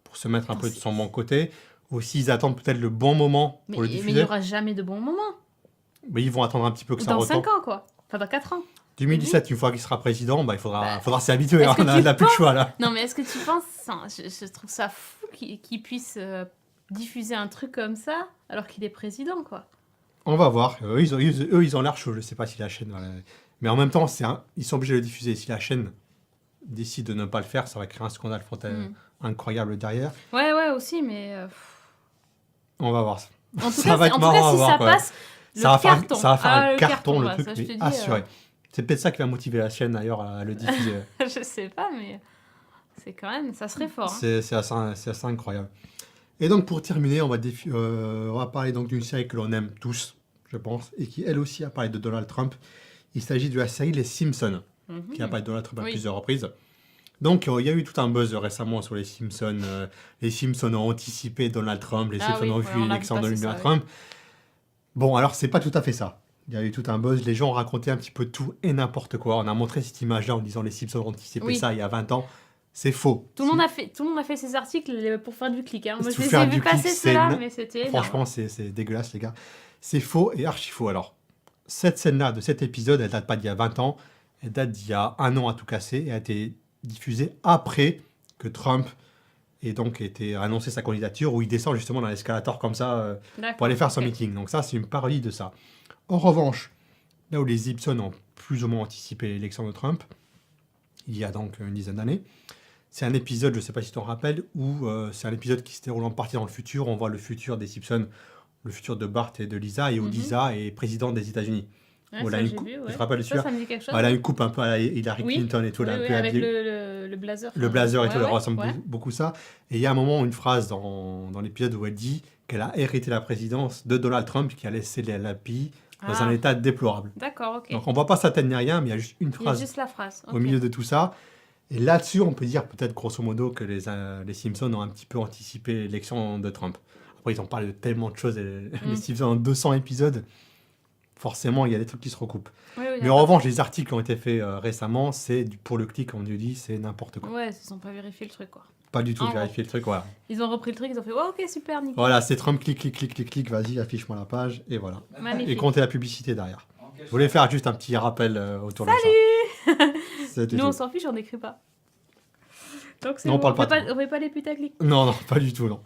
pour se mettre un peu de son bon côté, ou s'ils attendent peut-être le bon moment Mais pour le il diffuser. n'y aura jamais de bon moment. Mais ils vont attendre un petit peu que ça Dans retombe. 5 ans, quoi. Enfin, dans 4 ans. 2017, une fois qu'il sera président, il faudra s'y habituer. est-ce Hein, que on tu n'a plus le choix là. Non, mais est-ce que tu penses... je trouve ça fou qu'il puisse diffuser un truc comme ça alors qu'il est président, quoi. On va voir. Eux, ils ont l'air chauds. Je sais pas si la chaîne... Mais en même temps, ils sont obligés de le diffuser. Si la chaîne décide de ne pas le faire, ça va créer un scandale incroyable derrière. Ouais, aussi, mais... On va voir. En tout Ça cas, va être si marrant à voir, ça quoi. passe, Ça va faire un le carton, le ouais, truc, ça, je mais te dis, assuré. C'est peut-être ça qui va motiver la chaîne d'ailleurs à le diffuser. je sais pas, mais c'est quand même... Ça serait fort. Hein. C'est assez incroyable. Et donc pour terminer, on va parler donc d'une série que l'on aime tous, je pense, et qui elle aussi a parlé de Donald Trump. Il s'agit de la série Les Simpsons, qui a parlé de Donald Trump à plusieurs reprises. Donc il y a eu tout un buzz récemment sur les Simpsons. Les Simpsons ont anticipé Donald Trump, les Simpsons ont vu l'élection de Donald Trump. Bon, alors c'est pas tout à fait ça. Il y a eu tout un buzz, les gens ont raconté un petit peu tout et n'importe quoi. On a montré cette image-là en disant les Simpsons ont anticipé ça il y a 20 ans. C'est faux. Tout le monde a fait ces articles pour faire du clic. Hein. Moi, je Pour les faire ai du vus clic, passer ceux-là, mais c'était énorme. Franchement, c'est dégueulasse, les gars. C'est faux et archi faux. Alors, cette scène-là de cet épisode, elle date pas d'il y a 20 ans. Elle date d'il y a 1 an à tout casser et a été diffusée après que Trump ait donc annoncé sa candidature, où il descend justement dans l'escalator comme ça pour aller faire son meeting. Donc ça, c'est une parodie de ça. En revanche, là où les Simpsons ont plus ou moins anticipé l'élection de Trump, il y a donc une dizaine d'années, c'est un épisode, je ne sais pas si tu t'en rappelles, où c'est un épisode qui se déroule en partie dans le futur. On voit le futur des Simpsons, le futur de Bart et de Lisa, et où Lisa est présidente des États-unis. Ouais, ça, j'ai vu, ouais. Tu te rappelles de celui-là ? Ça me dit quelque chose. Elle a une coupe un peu à la Hillary Clinton et tout. Oui, là, avec le blazer. Le blazer et tout, elle ouais, ressemble ouais. beaucoup ça. Et il y a un moment, une phrase dans l'épisode où elle dit qu'elle a hérité la présidence de Donald Trump, qui a laissé la pays dans un état déplorable. D'accord, ok. Donc on ne voit pas sa tête ni rien, mais il y a juste une phrase Il y a juste la phrase. au milieu de tout ça. Et là-dessus, on peut dire peut-être grosso modo que les Simpsons ont un petit peu anticipé l'élection de Trump. Après, ils ont parlé de tellement de choses. Les Simpsons ont 200 épisodes. Forcément, il y a des trucs qui se recoupent. Oui, Mais en revanche, les articles qui ont été faits récemment, c'est pour le clic, comme Dieu dit, c'est n'importe quoi. Ouais, ils n'ont pas vérifié le truc, quoi. Pas du tout En vérifier le truc, voilà. Ils ont repris le truc, ils ont fait oh, ok, super, nickel. Voilà, c'est Trump, clic, vas-y, affiche-moi la page, et voilà. Magnifique. Et comptez la publicité derrière. Ok, Je voulais faire juste un petit rappel autour de ça. C'était Nous, tout. on s'en fiche, on n'écrit pas. Donc, c'est Non, on bon, parle pas on fait pas les putaclics. Non, non, pas du tout, non.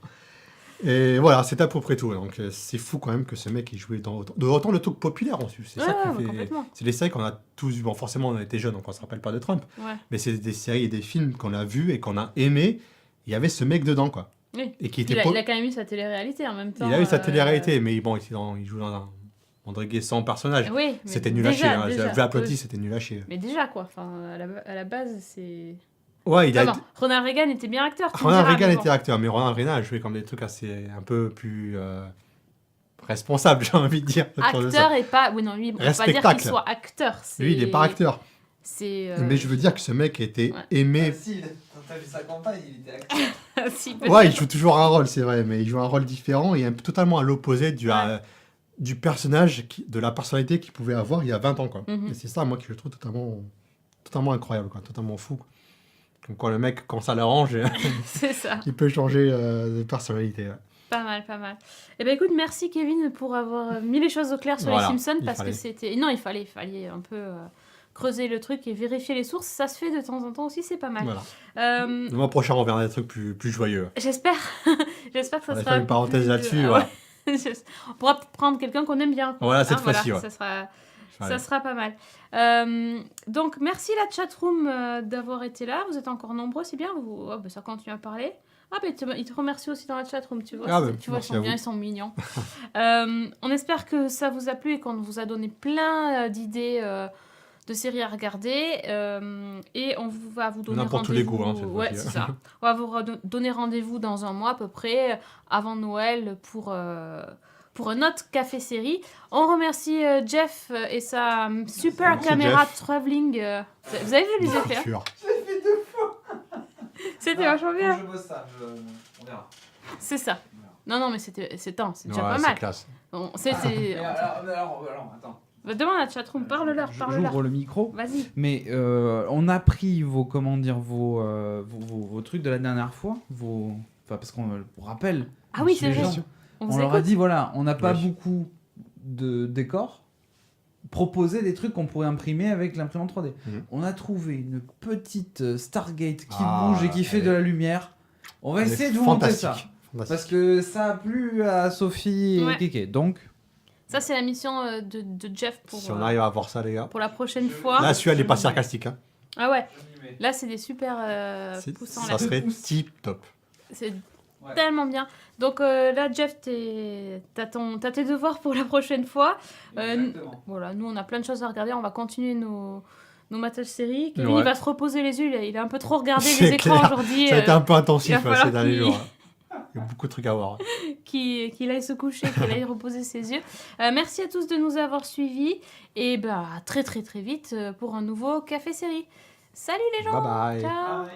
Et voilà, c'est à peu près tout. Donc c'est fou quand même que ce mec ait joué dans autant de trucs populaires en plus. C'est ça qui fait. Complètement. C'est des séries qu'on a tous vues. Bon, forcément, on était jeunes, donc on se rappelle pas de Trump. Ouais. Mais c'est des séries et des films qu'on a vus et qu'on a aimés. Il y avait ce mec dedans, quoi. Oui. Et qui était Il a quand même eu sa télé-réalité en même temps. Il a eu sa télé-réalité, mais bon, il joue dans un André Guessant personnage. Oui, mais C'était nul à chier. déjà, Hein. déjà, J'ai applaudi, oui. c'était nul à chier. Mais déjà, quoi. Enfin, à la base, c'est... Ouais, il a Ah été... non, Ronald Reagan était bien acteur. tu me Ronald diras, Reagan mais bon. était acteur, mais Ronald Reagan a joué comme des trucs assez un peu plus responsables, j'ai envie de dire. autour de ça. Acteur et pas... Oui, non, lui, on peut pas dire Respectacle. qu'il soit acteur. Lui, il n'est pas acteur. C'est... Mais je veux dire que ce mec était Ouais. aimé. Ah, si, quand t'as vu sa campagne, il était acteur. Si, Ouais, il joue toujours un rôle, c'est vrai, mais il joue un rôle différent et totalement à l'opposé Ouais. du personnage, de la personnalité qu'il pouvait avoir il y a 20 ans. Quoi. Mhm. Et c'est ça, moi, que je trouve totalement incroyable, quoi, totalement fou. Comme quand le mec, quand ça l'arrange, c'est ça. il peut changer de personnalité. Ouais. Pas mal, pas mal. Eh ben écoute, merci Kevin pour avoir mis les choses au clair sur Voilà, les Simpsons il parce fallait. que c'était... Non, il fallait un peu creuser le truc et vérifier les sources. Ça se fait de temps en temps aussi, c'est pas mal. Voilà. Euh, Le mois prochain, on verra des trucs plus joyeux. J'espère. J'espère que ça On va sera... faire une parenthèse plus- là-dessus. Ah Voilà, ouais. On pourra prendre quelqu'un qu'on aime bien. Voilà, cette Hein, fois-ci. Ouais. Ça sera... Allez. Ça sera pas mal. Donc, merci la chatroom d'avoir été là. Vous êtes encore nombreux, c'est bien. Ça continue à parler. Ah, ben ils te remercient aussi dans la chatroom, tu vois. Ah, ben, tu vois, ils merci sont à bien, vous. ils sont mignons. On espère que ça vous a plu et qu'on vous a donné plein d'idées de séries à regarder. Et on va vous donner On a pour tous les goûts, hein, cette ouais, fois-ci, c'est ça. On va vous donner rendez-vous dans un mois à peu près, avant Noël, pour un autre café série. On remercie Jeff et sa super Merci, caméra Jeff. travelling. Vous avez vu les effets hein Sûr. J'ai fait 2 fois. C'était vachement bien. Quand je bosse ça, on verra. C'est ça. Non, mais c'est déjà Ouais, pas c'est mal. classe. Bon, Mais alors, attends. Demande à la chatroom, parle-leur. J'ouvre le micro. Vas-y. Mais on a pris vos trucs de la dernière fois, parce qu'on pour rappel. Ah oui, c'est les vrai. gens, On On vous leur a écoute. dit voilà, on n'a pas Oui. beaucoup de décors. Proposer des trucs qu'on pourrait imprimer avec l'imprimante 3D. Mhm. On a trouvé une petite Stargate qui Ah, bouge et qui fait elle de est- la lumière. On va Elle est essayer de vous monter ça. fantastique. Fantastique. Parce que ça a plu à Sophie et Ouais. Kéké. Donc, Ça, c'est la mission de Jeff Si on arrive à voir ça, les gars. pour la prochaine fois. Là, celui-là, il n'est pas sarcastique. Hein. Ah ouais, Je m'y mets. là, c'est des super pouces en Ça l'air. serait tip top. C'est Ouais. tellement bien. Donc là, Jeff, t'as tes devoirs pour la prochaine fois. Exactement. Voilà, nous, on a plein de choses à regarder. On va continuer nos matage séries. Kevin, Ouais. il va se reposer les yeux. Il a un peu trop regardé C'est les écrans clair. aujourd'hui. Ça a été un peu il intensif va falloir ces derniers qu'il- jours. Il y a beaucoup de trucs à voir. qu'il aille se coucher, qu'il aille reposer ses yeux. Merci à tous de nous avoir suivis. Et à très très très vite pour un nouveau Café Série. Salut les gens. Bye bye. Ciao. Bye.